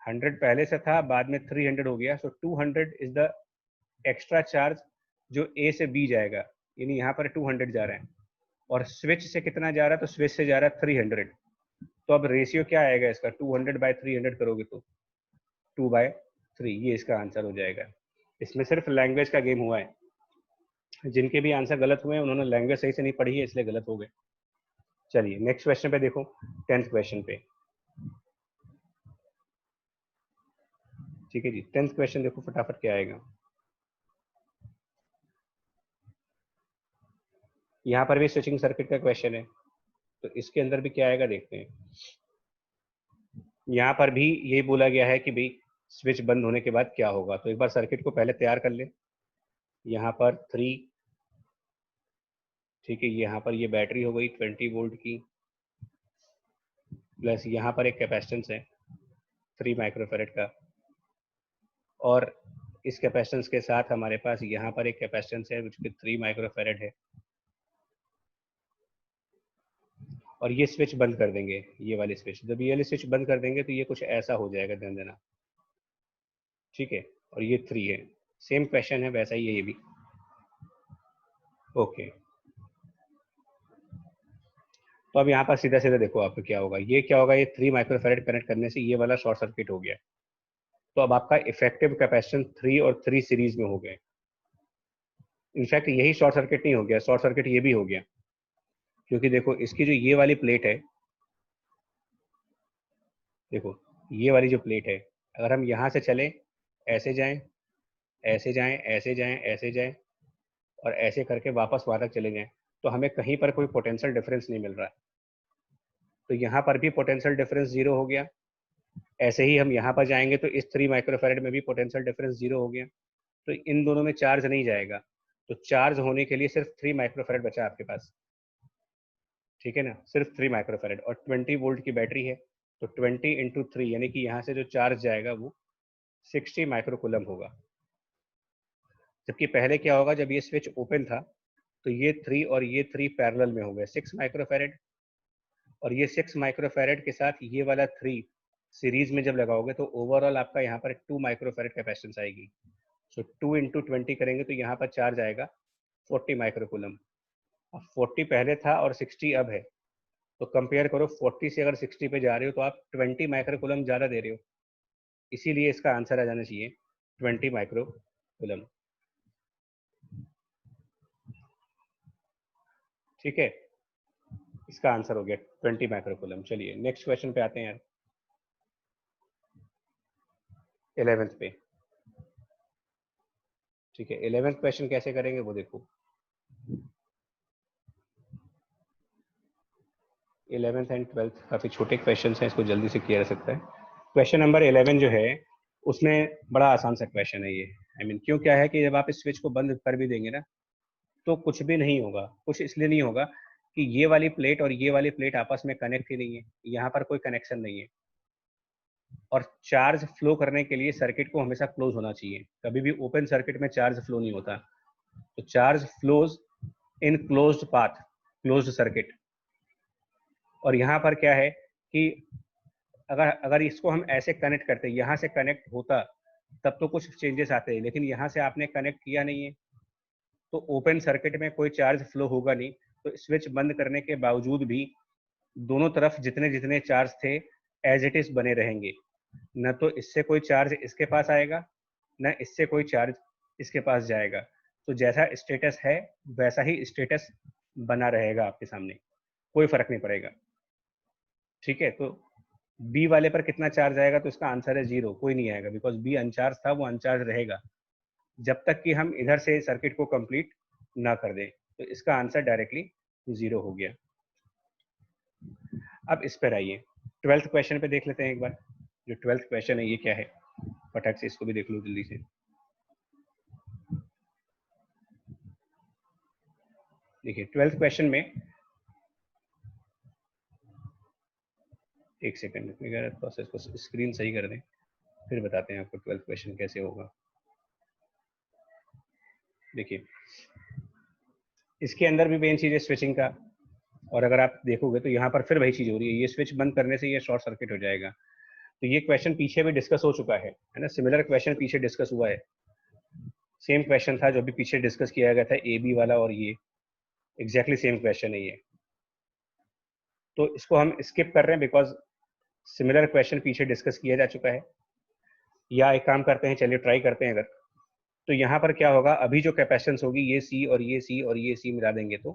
100 पहले से था, बाद में 300 हो गया, सो 200 इज द एक्स्ट्रा चार्ज जो ए से बी जाएगा, यानी यहाँ पर 200 जा रहा है, और स्विच से कितना जा रहा है, तो स्विच से जा रहा है 300। तो अब रेशियो क्या आएगा इसका, 200/300 करोगे तो 2/3, ये इसका आंसर हो जाएगा। इसमें सिर्फ लैंग्वेज का गेम हुआ है, जिनके भी आंसर गलत हुए हैं उन्होंने लैंग्वेज सही से नहीं पढ़ी है, इसलिए गलत हो गए। चलिए नेक्स्ट क्वेश्चन पे देखो, 10th क्वेश्चन पे। ठीक है जी, 10th क्वेश्चन देखो फटाफट क्या आएगा। यहाँ पर भी स्विचिंग सर्किट का क्वेश्चन है, तो इसके अंदर भी क्या आएगा देखते हैं। यहाँ पर भी ये बोला गया है कि भाई स्विच बंद होने के बाद क्या होगा, तो एक बार सर्किट को पहले तैयार कर ले। यहाँ पर 3, ठीक है, यहाँ पर ये बैटरी हो गई 20 वोल्ट की, प्लस यहाँ पर एक कैपेसिटेंस है 3 माइक्रोफेरेड का, और इस कैपेसिटेंस के साथ हमारे पास यहाँ पर एक कैपेसिटेंस है जो कि 3 माइक्रोफेरेड है, और ये स्विच बंद कर देंगे, ये वाली स्विच, जब ये वाली स्विच बंद कर देंगे तो ये कुछ ऐसा हो जाएगा, ध्यान देना। ठीक है, और ये 3 है। सेम क्वेश्चन है, वैसा ही है ये भी। ओके, तो अब यहाँ पर सीधा सीधा देखो आपको क्या होगा, ये क्या होगा, ये 3 माइक्रोफेरेड कनेक्ट करने से ये वाला शॉर्ट सर्किट हो गया। तो अब आपका इफेक्टिव कैपेसिटेंस 3 और 3 सीरीज में हो गए। इनफैक्ट यही शॉर्ट सर्किट नहीं हो गया, शॉर्ट सर्किट ये भी हो गया, क्योंकि देखो इसकी जो ये वाली प्लेट है, देखो ये वाली जो प्लेट है, अगर हम यहाँ से चलें, ऐसे जाएं, ऐसे जाएं, ऐसे जाएं, ऐसे जाएं और ऐसे करके वापस वहां तक चले जाएं, तो हमें कहीं पर कोई पोटेंशियल डिफरेंस नहीं मिल रहा है। तो यहाँ पर भी पोटेंशियल डिफरेंस जीरो हो गया। ऐसे ही हम यहाँ पर जाएंगे तो इस 3 माइक्रोफेरेड में भी पोटेंशियल डिफरेंस जीरो हो गया। तो इन दोनों में चार्ज नहीं जाएगा, तो चार्ज होने के लिए सिर्फ 3 माइक्रोफेरेड बचा आपके पास। ठीक है ना, सिर्फ 3 माइक्रोफेरेड और 20 वोल्ट की बैटरी है, तो 20 इंटू 3 यानी कि यहाँ से जो चार्ज जाएगा वो 60 माइक्रोकुलम होगा। जबकि पहले क्या होगा, जब ये स्विच ओपन था तो ये 3 और ये 3 पैरेलल में हो गए 6 माइक्रोफेरेड, और ये 6 माइक्रोफेरेड के साथ ये वाला 3 सीरीज में जब लगाओगे तो ओवरऑल आपका यहाँ पर 2 माइक्रोफेरेड कैपेसिटेंस आएगी। सो 2 इंटू 20 करेंगे तो यहाँ पर चार्ज आएगा 40 माइक्रोकुलम। अब 40 पहले था और 60 अब है, तो कंपेयर करो, 40 से अगर 60 पे जा रहे हो तो आप 20 माइक्रोकुलम ज़्यादा दे रहे हो, इसीलिए इसका आंसर आ जाना चाहिए 20 माइक्रोकुलम। ठीक है, इसका आंसर हो गया 20 माइक्रोकुलम। चलिए नेक्स्ट क्वेश्चन पे आते हैं यार, 11th पे। ठीक है, 11th क्वेश्चन कैसे करेंगे वो देखो। 11th एंड 12th काफ़ी छोटे क्वेश्चन हैं, इसको जल्दी से किया जा सकता है। क्वेश्चन नंबर 11 जो है उसमें बड़ा आसान सा क्वेश्चन है ये। क्यों क्या है कि जब आप इस स्विच को बंद कर भी देंगे ना तो कुछ भी नहीं होगा। कुछ इसलिए नहीं होगा कि ये वाली प्लेट और ये वाली प्लेट आपस में कनेक्ट ही नहीं है, यहाँ पर कोई कनेक्शन नहीं है। और चार्ज फ्लो करने के लिए सर्किट को हमेशा क्लोज होना चाहिए, कभी भी ओपन सर्किट में चार्ज फ्लो नहीं होता। तो charge flows in closed path, closed circuit. और यहाँ पर क्या है कि अगर अगर इसको हम ऐसे कनेक्ट करते, यहाँ से कनेक्ट होता तब तो कुछ चेंजेस आते हैं, लेकिन यहाँ से आपने कनेक्ट किया नहीं है, तो ओपन सर्किट में कोई चार्ज फ्लो होगा नहीं। तो स्विच बंद करने के बावजूद भी दोनों तरफ जितने जितने चार्ज थे एज इट इज बने रहेंगे। न तो इससे कोई चार्ज इसके पास आएगा, न इससे कोई चार्ज इसके पास जाएगा। तो जैसा स्टेटस है वैसा ही स्टेटस बना रहेगा आपके सामने, कोई फर्क नहीं पड़ेगा। ठीक है, तो बी वाले पर कितना चार्ज आएगा, तो इसका आंसर है 0, कोई नहीं आएगा, बिकॉज बी अनचार्ज था, वो अनचार्ज रहेगा जब तक कि हम इधर से सर्किट को कंप्लीट ना कर दें। तो इसका आंसर डायरेक्टली 0 हो गया। अब इस पर आइए, 12th क्वेश्चन पे देख लेते हैं एक बार। जो 12th क्वेश्चन है ये क्या है, फटाक से इसको भी देख लो जल्दी से। देखिए 12th क्वेश्चन में, एक सेकंड प्रोसेस को स्क्रीन सही कर दें, फिर बताते हैं आपको 12th क्वेश्चन कैसे होगा। देखिए इसके अंदर भी मेन चीज है स्विचिंग का, और अगर आप देखोगे तो यहाँ पर फिर वही चीज हो रही है, ये स्विच बंद करने से ये शॉर्ट सर्किट हो जाएगा। तो ये क्वेश्चन पीछे भी डिस्कस हो चुका है ना, सिमिलर क्वेश्चन पीछे डिस्कस हुआ है। सेम क्वेश्चन था जो भी पीछे डिस्कस किया गया था, ए बी वाला, और ये एग्जैक्टली सेम क्वेश्चन है ये। तो इसको हम स्किप कर रहे हैं बिकॉज सिमिलर क्वेश्चन पीछे डिस्कस किया जा चुका है। या एक काम करते हैं, चलिए ट्राई करते हैं अगर, तो यहाँ पर क्या होगा, अभी जो कैपेसिटेंस होगी ये सी और ये सी और ये सी मिला देंगे तो,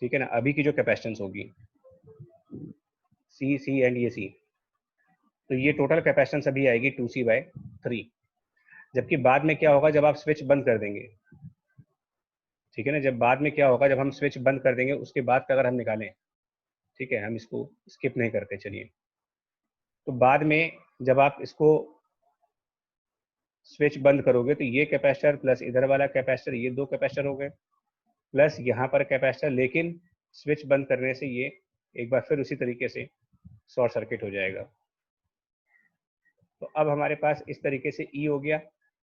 ठीक है ना, अभी की जो कैपेसिटेंस होगी सी सी एंड ये सी, तो ये टोटल कैपेसिटेंस अभी आएगी 2C/3। जबकि बाद में क्या होगा जब आप स्विच बंद कर देंगे, ठीक है ना, जब बाद में क्या होगा जब हम स्विच बंद कर देंगे उसके बाद का अगर हम निकालें, ठीक है, हम इसको स्किप नहीं करते, चलिए। तो बाद में जब आप इसको स्विच बंद करोगे तो ये कैपेसिटर प्लस इधर वाला कैपेसिटर, ये दो कैपेसिटर हो गए, प्लस यहाँ पर कैपेसिटर, लेकिन स्विच बंद करने से ये एक बार फिर उसी तरीके से शॉर्ट सर्किट हो जाएगा। तो अब हमारे पास इस तरीके से ई हो गया।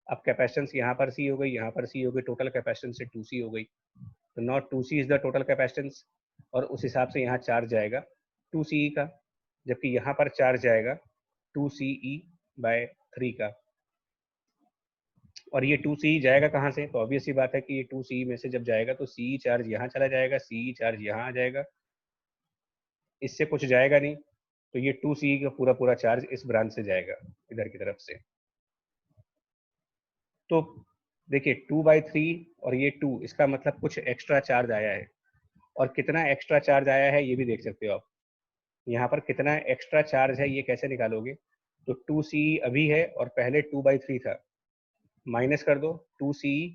अब कैपेसिटेंस यहाँ पर सी हो गई, यहाँ पर सी हो गई, टोटल कैपेसिटेंस से 2C हो गई। तो not 2C is the total capacitance, और उस हिसाब से यहाँ चार्ज जाएगा 2CE का, जबकि यहाँ पर चार्ज जाएगा 2CE/3 का। और ये 2C जाएगा कहाँ से? तो ऑब्वियस सी बात है कि ये 2C में से जब जाएगा तो CE चार्ज यहाँ चला जाएगा, CE चार्ज यहाँ आ जाएगा, इससे कुछ जाएगा नहीं, तो ये 2CE का पूरा पूरा चार्ज इस ब्रांच से जाएगा इधर की तरफ से। तो देखिए 2/3 और ये 2, इसका मतलब कुछ एक्स्ट्रा चार्ज आया है, और कितना एक्स्ट्रा चार्ज आया है ये भी देख सकते हो आप। यहाँ पर कितना एक्स्ट्रा चार्ज है ये कैसे निकालोगे? तो 2CE अभी है और पहले 2/3 था, माइनस कर दो 2CE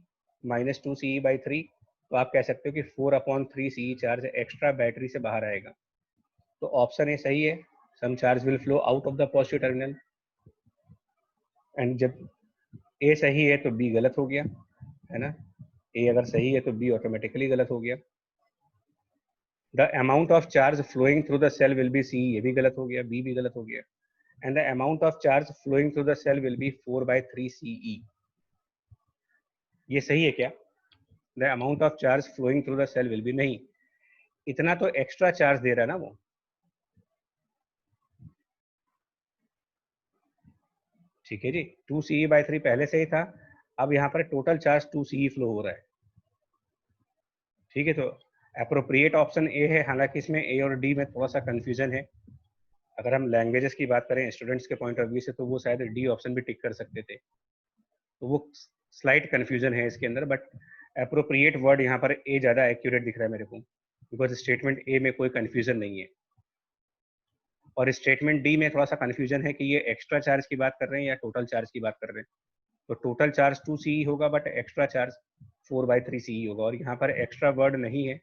माइनस 2CE/3, तो आप कह सकते हो कि 4/3 CE चार्ज एक्स्ट्रा बैटरी से बाहर आएगा। तो ऑप्शन ए सही है, some charge will flow out of the positive terminal. And जब ए सही है तो बी गलत हो गया, है ना? ए अगर सही है तो बी ऑटोमेटिकली गलत हो गया। The amount of charge flowing through the cell will be C, ये भी गलत हो गया, बी भी गलत हो गया। And the amount of charge flowing through the cell will be 4/3 CE, ये सही है क्या? The amount of charge flowing through the cell will be, नहीं, इतना तो एक्स्ट्रा चार्ज दे रहा है ना वो। ठीक है जी, 2CE/3 पहले से ही था, अब यहाँ पर टोटल चार्ज 2CE फ्लो हो रहा है। ठीक है, तो अप्रोप्रिएट ऑप्शन ए है। हालांकि इसमें ए और डी में थोड़ा सा कंफ्यूजन है। अगर हम लैंग्वेजेस की बात करें स्टूडेंट्स के पॉइंट ऑफ व्यू से, तो वो शायद डी ऑप्शन भी टिक कर सकते थे, तो वो स्लाइट कंफ्यूजन है इसके अंदर। बट अप्रोप्रिएट वर्ड यहाँ पर ए ज़्यादा एक्यूरेट दिख रहा है मेरे को, बिकॉज स्टेटमेंट ए में कोई कंफ्यूजन नहीं है। और स्टेटमेंट डी में थोड़ा सा कंफ्यूजन है कि ये एक्स्ट्रा चार्ज की बात कर रहे हैं या टोटल चार्ज की बात कर रहे हैं। तो टोटल चार्ज 2CE होगा, बट एक्स्ट्रा चार्ज 4/3 CE होगा, और यहाँ पर एक्स्ट्रा वर्ड नहीं है,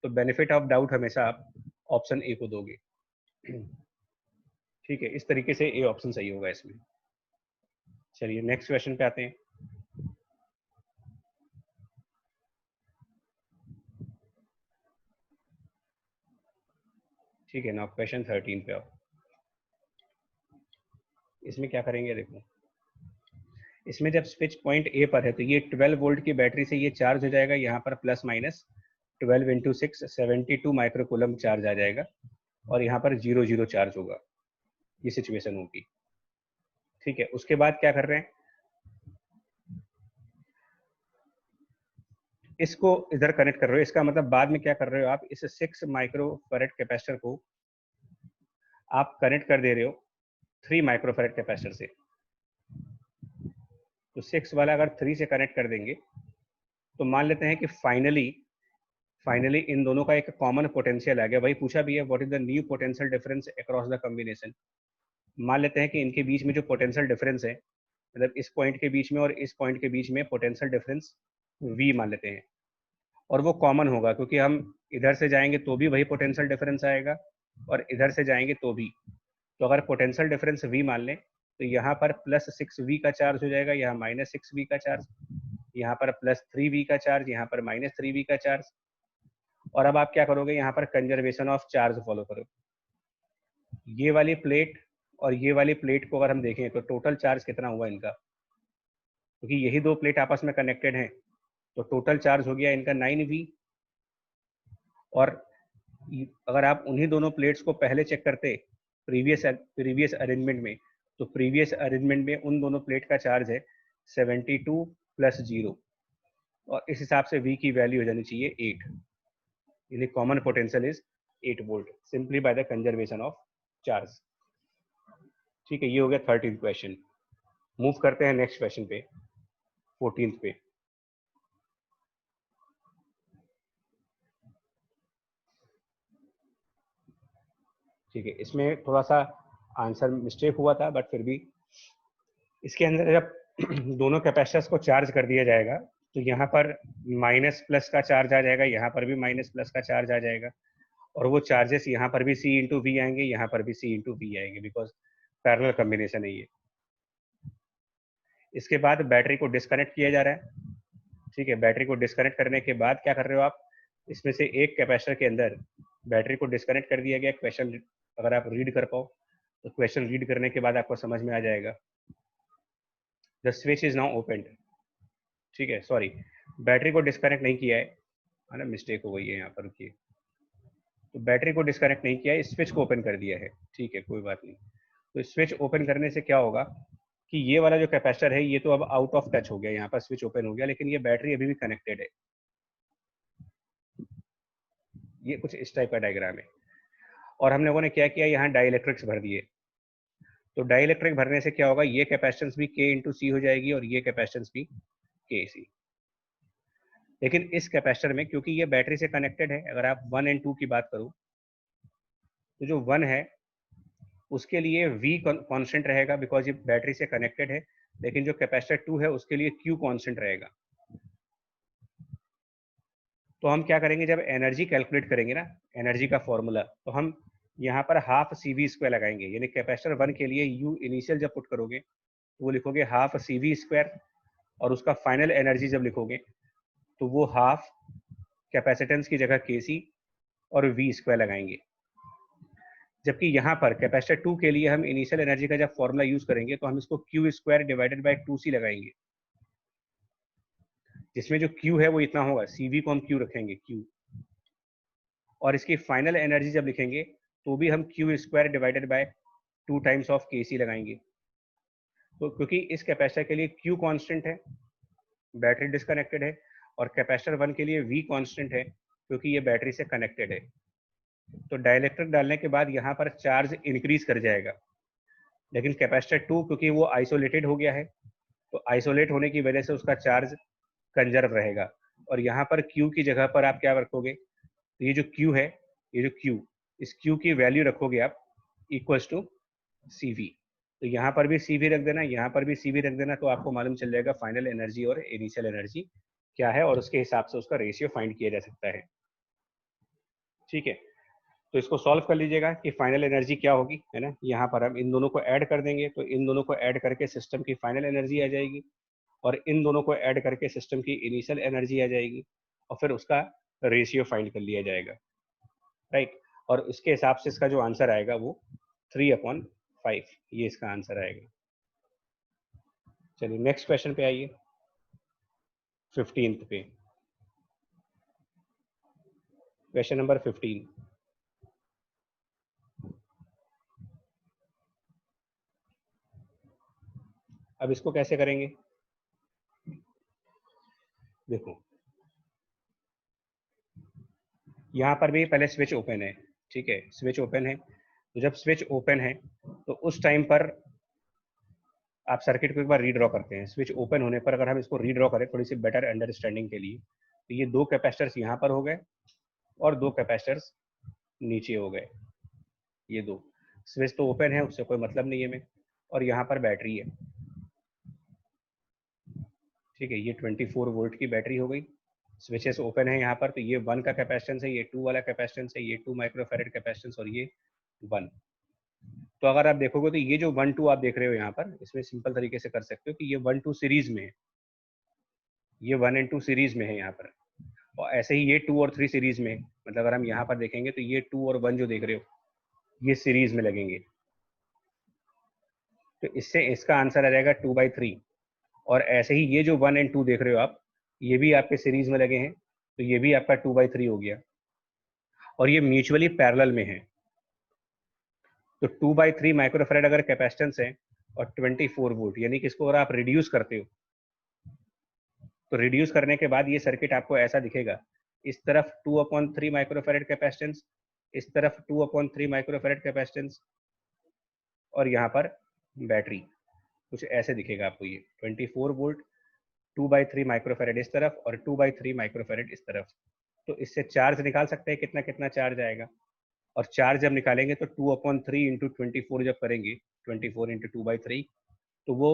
तो बेनिफिट ऑफ डाउट हमेशा आप ऑप्शन ए को दोगे। ठीक है, इस तरीके से ए ऑप्शन सही होगा इसमें। चलिए नेक्स्ट क्वेश्चन पे आते हैं। ठीक है, नाउ क्वेश्चन 13 पे आओ। इसमें क्या करेंगे देखो, इसमें जब स्विच पॉइंट ए पर है तो ये 12 वोल्ट की बैटरी से ये चार्ज हो जाएगा, यहाँ पर प्लस माइनस 12 × 6 72 माइक्रोकूलम चार्ज आ जाएगा, और यहाँ पर 0 चार्ज होगा, ये सिचुएशन होगी। ठीक है, उसके बाद क्या कर रहे हैं, इसको इधर कनेक्ट कर रहे हो। इसका मतलब बाद में क्या कर रहे हो आप, इस 6 माइक्रोफैरेड कैपेसिटर को आप कनेक्ट कर दे रहे हो 3 माइक्रोफैरेड कैपेसिटर से। तो 6 वाला अगर 3 से कनेक्ट कर देंगे तो मान लेते हैं कि फाइनली इन दोनों का एक कॉमन पोटेंशियल आ गया। वही पूछा भी है, what is the new potential difference across the combination. मान लेते हैं कि इनके बीच में जो पोटेंशियल डिफरेंस है, मतलब इस पॉइंट के बीच में और इस पॉइंट के बीच में पोटेंशियल डिफरेंस V मान लेते हैं, और वो कॉमन होगा, क्योंकि हम इधर से जाएंगे तो भी वही पोटेंशियल डिफरेंस आएगा और इधर से जाएंगे तो भी। तो अगर पोटेंशियल डिफरेंस V मान लें तो यहाँ पर +6V का चार्ज हो जाएगा, यहाँ -6V का चार्ज, यहाँ पर +3V का चार्ज, यहाँ पर -3V का चार्ज। और अब आप क्या करोगे, यहाँ पर कंजर्वेशन ऑफ चार्ज फॉलो करो। ये वाली प्लेट और ये वाली प्लेट को अगर हम देखें तो टोटल चार्ज कितना हुआ इनका, क्योंकि यही दो प्लेट आपस में कनेक्टेड हैं, तो टोटल चार्ज हो गया इनका 9V। और अगर आप उन्हीं दोनों प्लेट्स को पहले चेक करते प्रीवियस अरेंजमेंट में, तो प्रीवियस अरेंजमेंट में उन दोनों प्लेट का चार्ज है 72 + 0, और इस हिसाब से V की वैल्यू हो जानी चाहिए 8, यानी common potential is 8 volt, simply by the conservation of charge. ठीक है, ये हो गया 13th क्वेश्चन। मूव करते हैं नेक्स्ट क्वेश्चन पे, 14th पे। ठीक है, इसमें थोड़ा सा आंसर मिस्टेक हुआ था, बट फिर भी इसके अंदर जब दोनों कैपेसिटर्स को चार्ज कर दिया जाएगा तो यहाँ पर माइनस प्लस का चार्ज आ जाएगा, यहाँ पर भी माइनस प्लस का चार्ज आ जाएगा, और वो चार्जेस यहाँ पर भी C × V आएंगे, यहाँ पर भी C × V आएंगे, बिकॉज पैरेलल कॉम्बिनेशन है ये। इसके बाद बैटरी को डिस्कनेक्ट किया जा रहा है। ठीक है, बैटरी को डिस्कनेक्ट करने के बाद क्या कर रहे हो आप, इसमें से एक कैपेसिटर के अंदर बैटरी को डिस्कनेक्ट कर दिया गया। क्वेश्चन अगर आप रीड कर पाओ तो क्वेश्चन रीड करने के बाद आपको समझ में आ जाएगा। The switch is now open. ठीक है, सॉरी, बैटरी को डिस्कनेक्ट नहीं किया है ना, मिस्टेक हो गई है यहाँ पर, रुकिए। तो बैटरी को डिस्कनेक्ट नहीं किया है, स्विच को ओपन कर दिया है। ठीक है, कोई बात नहीं। तो स्विच ओपन करने से क्या होगा, कि ये वाला जो कैपेसिटर है ये तो अब आउट ऑफ टच हो गया, यहाँ पर स्विच ओपन हो गया, लेकिन ये बैटरी अभी भी कनेक्टेड है। ये कुछ इस टाइप का डायग्राम है। और हम लोगों ने क्या किया, यहाँ डाइलेक्ट्रिक्स भर दिए। तो डाइलेक्ट्रिक भरने से क्या होगा, ये कैपेसिटेंस भी K इंटू सी हो जाएगी और ये कैपेसिटेंस भी KC। लेकिन इस कैपेसिटर में क्योंकि ये बैटरी से कनेक्टेड है, अगर आप 1 और 2 की बात करूं तो जो 1 है उसके लिए V कांस्टेंट रहेगा बिकॉज ये बैटरी से कनेक्टेड है, लेकिन जो कैपेसिटर 2 है उसके लिए Q कांस्टेंट रहेगा। तो हम क्या करेंगे, जब एनर्जी कैलकुलेट करेंगे ना, एनर्जी का फॉर्मूला, तो हम यहाँ पर हाफ CV² लगाएंगे। यानी कैपेसिटर 1 के लिए U इनिशियल जब पुट करोगे तो वो लिखोगे हाफ CV², और उसका फाइनल एनर्जी जब लिखोगे तो वो हाफ कैपेसिटेंस की जगह KC और V² लगाएंगे। जबकि यहाँ पर कैपेसिटर 2 के लिए हम इनिशियल एनर्जी का जब फॉर्मूला यूज करेंगे तो हम इसको Q² डिवाइडेड बाय 2C लगाएंगे, जिसमें जो Q है वो इतना होगा, CV को हम Q रखेंगे Q, और इसकी फाइनल एनर्जी जब लिखेंगे तो भी हम Q² divided by 2 times of KC लगाएंगे। तो क्योंकि इस कैपेसिटर के लिए Q कांस्टेंट है, बैटरी डिस्कनेक्टेड है, और कैपेसिटर 1 के लिए V कांस्टेंट है क्योंकि ये बैटरी से कनेक्टेड है। तो डाइलेक्ट्रिक डालने के बाद यहाँ पर चार्ज इंक्रीज कर जाएगा, लेकिन कैपेसिटर 2 क्योंकि वो आइसोलेटेड हो गया है तो आइसोलेट होने की वजह से उसका चार्ज कंजर्व रहेगा। और यहाँ पर Q की जगह पर आप क्या रखोगे, तो ये जो Q है, ये जो Q, इस Q की वैल्यू रखोगे आप इक्वल्स टू CV। तो यहाँ पर भी CV रख देना, यहाँ पर भी CV रख देना, तो आपको मालूम चल जाएगा फाइनल एनर्जी और इनिशियल एनर्जी क्या है, और उसके हिसाब से उसका रेशियो फाइंड किया जा सकता है। ठीक है, तो इसको सॉल्व कर लीजिएगा कि फाइनल एनर्जी क्या होगी, है ना। यहाँ पर हम इन दोनों को ऐड कर देंगे तो इन दोनों को ऐड करके सिस्टम की फाइनल एनर्जी आ जाएगी, और इन दोनों को ऐड करके सिस्टम की इनिशियल एनर्जी आ जाएगी, और फिर उसका रेशियो फाइंड कर लिया जाएगा, राइट। और इसके हिसाब से इसका जो आंसर आएगा वो 3/5, ये इसका आंसर आएगा। चलिए नेक्स्ट क्वेश्चन पे आइए, 15th पे, क्वेश्चन नंबर 15। अब इसको कैसे करेंगे, देखो यहाँ पर भी पहले स्विच ओपन है, ठीक है, स्विच ओपन है। तो जब स्विच ओपन है तो उस टाइम पर आप सर्किट को एक बार रीड्रॉ करते हैं। स्विच ओपन होने पर अगर हम इसको रीड्रॉ करें थोड़ी सी बेटर अंडरस्टैंडिंग के लिए, तो ये 2 कैपेसिटर्स यहाँ पर हो गए और 2 कैपेसिटर्स नीचे हो गए। ये 2 स्विच तो ओपन है, उससे कोई मतलब नहीं है हमें, और यहाँ पर बैटरी है, ठीक है, ये 24 वोल्ट की बैटरी हो गई। स्विचेस ओपन है यहाँ पर, तो ये 1 का कैपेसिटेंस है, ये 2 वाला कैपेसिटेंस है, ये 2 माइक्रोफैरेड कैपेसिटेंस, और ये 1। तो अगर आप देखोगे तो ये जो 1 2 आप देख रहे हो यहाँ पर, इसमें सिंपल तरीके से कर सकते हो कि ये 1 2 सीरीज में है, ये 1 और 2 सीरीज में है यहाँ पर, और ऐसे ही ये 2 और 3 सीरीज में है। मतलब अगर हम यहाँ पर देखेंगे तो ये 2 और 1 जो देख रहे हो ये सीरीज में लगेंगे, तो इससे इसका आंसर आ जाएगा 2/3। और ऐसे ही ये जो 1 और 2 देख रहे हो आप, ये भी आपके सीरीज में लगे हैं, तो ये भी आपका 2/3 हो गया, और ये म्यूचुअली पैरेलल में है। तो 2/3 माइक्रोफैरेड अगर कैपेसिटेंस है और 24 वोल्ट, यानी कि इसको अगर आप रिड्यूस करते हो तो रिड्यूस करने के बाद ये सर्किट आपको ऐसा दिखेगा। इस तरफ 2/3 माइक्रोफैरेड कैपेसिटेंस, इस तरफ 2/3 माइक्रोफैरेड कैपेसिटेंस, और यहाँ पर बैटरी, कुछ ऐसे दिखेगा आपको ये 24 वोल्ट, 2/3 माइक्रोफैरेड इस तरफ और 2/3 माइक्रोफैरेड इस तरफ। तो इससे चार्ज निकाल सकते हैं कितना कितना चार्ज आएगा, और चार्ज जब निकालेंगे तो 2/3 इंटू 24 जब करेंगे, 24 इंटू 2/3, तो वो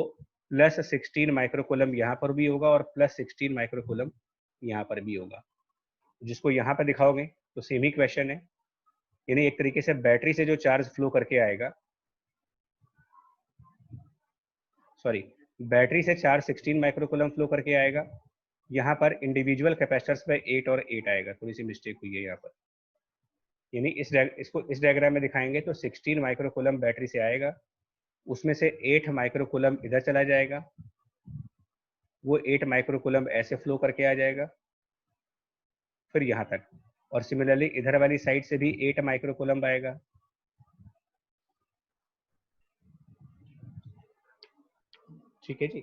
+16 माइक्रोकूलम यहाँ पर भी होगा और +16 माइक्रोकूलम यहाँ पर भी होगा। जिसको यहाँ पर दिखाओगे तो सेम ही क्वेश्चन है, यानी एक तरीके से बैटरी से जो चार्ज फ्लो करके आएगा, सॉरी, बैटरी से चार्ज 16 माइक्रोकूलम फ्लो करके आएगा, यहाँ पर इंडिविजुअल कैपेसिटर्स पे 8 और 8 आएगा, थोड़ी सी मिस्टेक हुई है यहाँ पर। यानी इसको इस डायग्राम में दिखाएंगे तो 16 माइक्रोकूलम बैटरी से आएगा, उसमें से 8 माइक्रोकूलम इधर चला जाएगा, वो 8 माइक्रोकूलम ऐसे फ्लो करके आ जाएगा फिर यहाँ तक, और सिमिलरली इधर वाली साइड से भी 8 माइक्रोकूलम आएगा, ठीक है जी,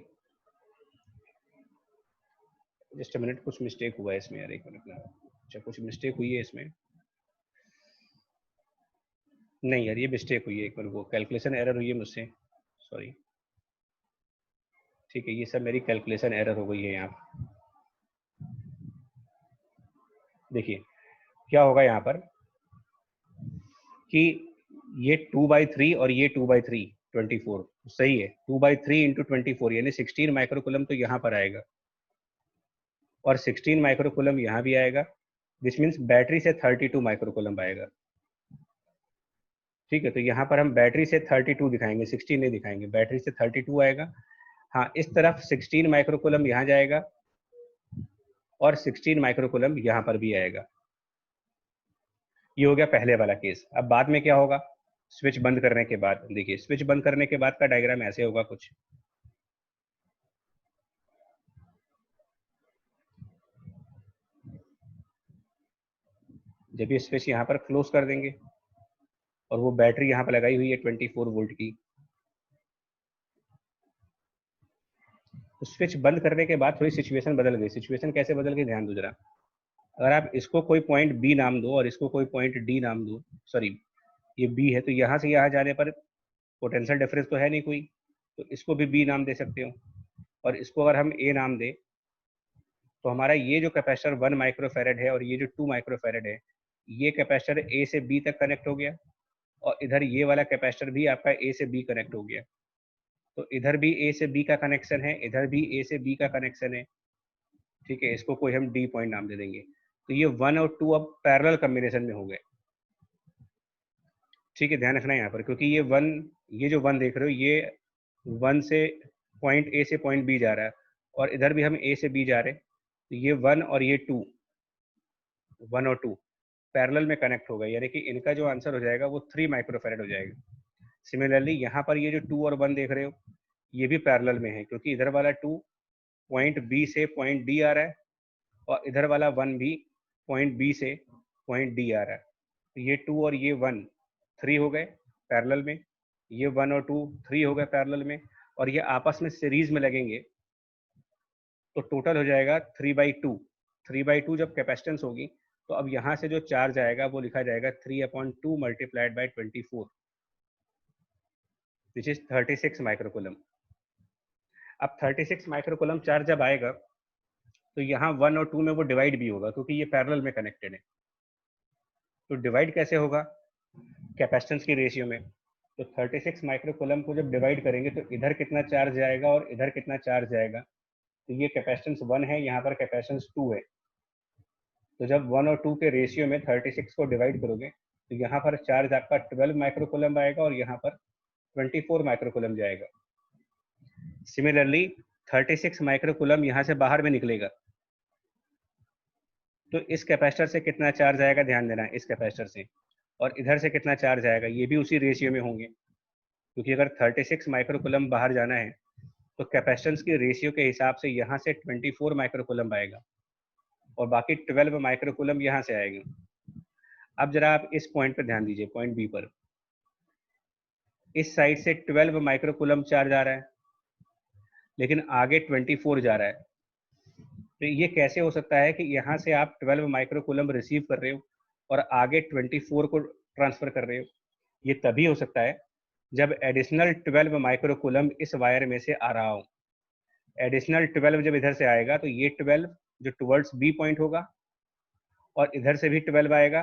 जस्ट अ मिनट, कुछ मिस्टेक हुआ है इसमें यार, एक मिनट ना। अच्छा, कुछ मिस्टेक हुई है इसमें। नहीं यार, ये मिस्टेक हुई है, एक मिनट, वो कैलकुलेशन एरर हुई है मुझसे, सॉरी। ठीक है, ये सब मेरी कैलकुलेशन एरर हो गई है यहाँ। देखिए क्या होगा यहाँ पर कि ये 2/3 और ये 2/3 24 सही है। 2/3 इंटू 24 यानी 16 माइक्रोकुलम तो यहाँ पर आएगा और 16 माइक्रोकुलम यहाँ भी आएगा, विच मीन्स बैटरी से 32 माइक्रोकुलम आएगा। ठीक है, तो यहाँ पर हम बैटरी से 32 दिखाएंगे, 16 नहीं दिखाएंगे, बैटरी से 32 आएगा। हाँ, इस तरफ 16 माइक्रोकुलम यहाँ जाएगा और 16 माइक्रोकुलम यहाँ पर भी आएगा। ये हो गया पहले वाला केस। अब बाद में क्या होगा, स्विच बंद करने के बाद, देखिए स्विच बंद करने के बाद का डायग्राम ऐसे होगा कुछ। जब ये स्विच यहाँ पर क्लोज कर देंगे और वो बैटरी यहाँ पर लगाई हुई है 24 वोल्ट की, तो स्विच बंद करने के बाद थोड़ी सिचुएशन बदल गई। सिचुएशन कैसे बदल गई, ध्यान दो जरा। अगर आप इसको कोई पॉइंट बी नाम दो और इसको कोई पॉइंट डी नाम दो, सॉरी ये बी है, तो यहाँ से यहाँ जाने पर पोटेंशियल डिफरेंस तो है नहीं कोई, तो इसको भी बी नाम दे सकते हो। और इसको अगर हम ए नाम दे, तो हमारा ये जो कैपेसिटर 1 माइक्रोफेरेड है और ये जो 2 माइक्रोफेरेड है, ये कैपेसिटर ए से बी तक कनेक्ट हो गया और इधर ये वाला कैपेसिटर भी आपका ए से बी कनेक्ट हो गया। तो इधर भी ए से बी का कनेक्शन है, इधर भी ए से बी का कनेक्शन है। ठीक है, इसको कोई हम डी पॉइंट नाम दे देंगे। तो ये 1 और 2 अब पैरेलल कॉम्बिनेशन में हो गए। ठीक है, ध्यान रखना यहाँ पर, क्योंकि ये 1, ये जो 1 देख रहे हो, ये 1 से पॉइंट ए से पॉइंट बी जा रहा है और इधर भी हम ए से बी जा रहे हैं। तो ये 1 और ये 2, 1 और 2 पैरेलल में कनेक्ट हो गए, यानी कि इनका जो आंसर हो जाएगा वो 3 माइक्रोफेरेड हो जाएगा। सिमिलरली यहाँ पर ये जो 2 और 1 देख रहे हो, ये भी पैरेलल में है, क्योंकि इधर वाला 2 पॉइंट बी से पॉइंट डी आ रहा है और इधर वाला 1 भी पॉइंट बी से पॉइंट डी आ रहा है। तो ये 2 और ये 1 3 हो गए पैरेलल में, ये 1 और 2 3 हो गए पैरेलल में, और ये आपस में सीरीज में लगेंगे तो टोटल हो जाएगा 3/2। 3/2 जब कैपेसिटेंस होगी तो अब यहाँ से जो चार्ज आएगा वो लिखा जाएगा 3/2 multiplied by 24 which is 36 microcoulomb. अब 36 माइक्रोकुलम चार्ज जब आएगा तो यहाँ 1 और 2 में वो डिवाइड भी होगा, क्योंकि ये पैरेलल में कनेक्टेड है। तो डिवाइड कैसे होगा, कैपेसिटेंस की रेशियो में। तो 36 माइक्रोकुलम को जब डिवाइड करेंगे तो इधर कितना चार्ज जाएगा और इधर कितना चार्ज जाएगा। तो ये कैपेसिटेंस 1 है, यहाँ पर कैपेसिटेंस 2 है। तो जब 1 और 2 के रेशियो में 36 को डिवाइड करोगे तो यहाँ पर चार्ज आपका 12 माइक्रोकुलम आएगा और यहाँ पर 24 माइक्रोकुलम जाएगा। सिमिलरली 36 माइक्रोकुलम यहाँ से बाहर में निकलेगा, तो इस कैपेसिटर से कितना चार्ज आएगा, ध्यान देना, इस कैपेसिटर से, और इधर से कितना चार्ज आएगा, ये भी उसी रेशियो में होंगे। क्योंकि अगर 36 माइक्रोकुलम बाहर जाना है तो कैपेसिटेंस की रेशियो के हिसाब से यहाँ से 24 माइक्रोकुलम आएगा और बाकी 12 माइक्रोकुलम यहाँ से आएगा। अब जरा आप इस पॉइंट पर ध्यान दीजिए, पॉइंट बी पर। इस साइड से 12 माइक्रोकुलम चार्ज आ रहा है लेकिन आगे 24 जा रहा है। तो ये कैसे हो सकता है कि यहाँ से आप 12 माइक्रोकुलम रिसीव कर रहे हो और आगे 24 को ट्रांसफर कर रहे हो। ये तभी हो सकता है जब एडिशनल 12 माइक्रोकुलम इस वायर में से आ रहा हो। एडिशनल 12 जब इधर से आएगा तो ये 12 जो टुवर्ड्स बी पॉइंट होगा और इधर से भी 12 आएगा।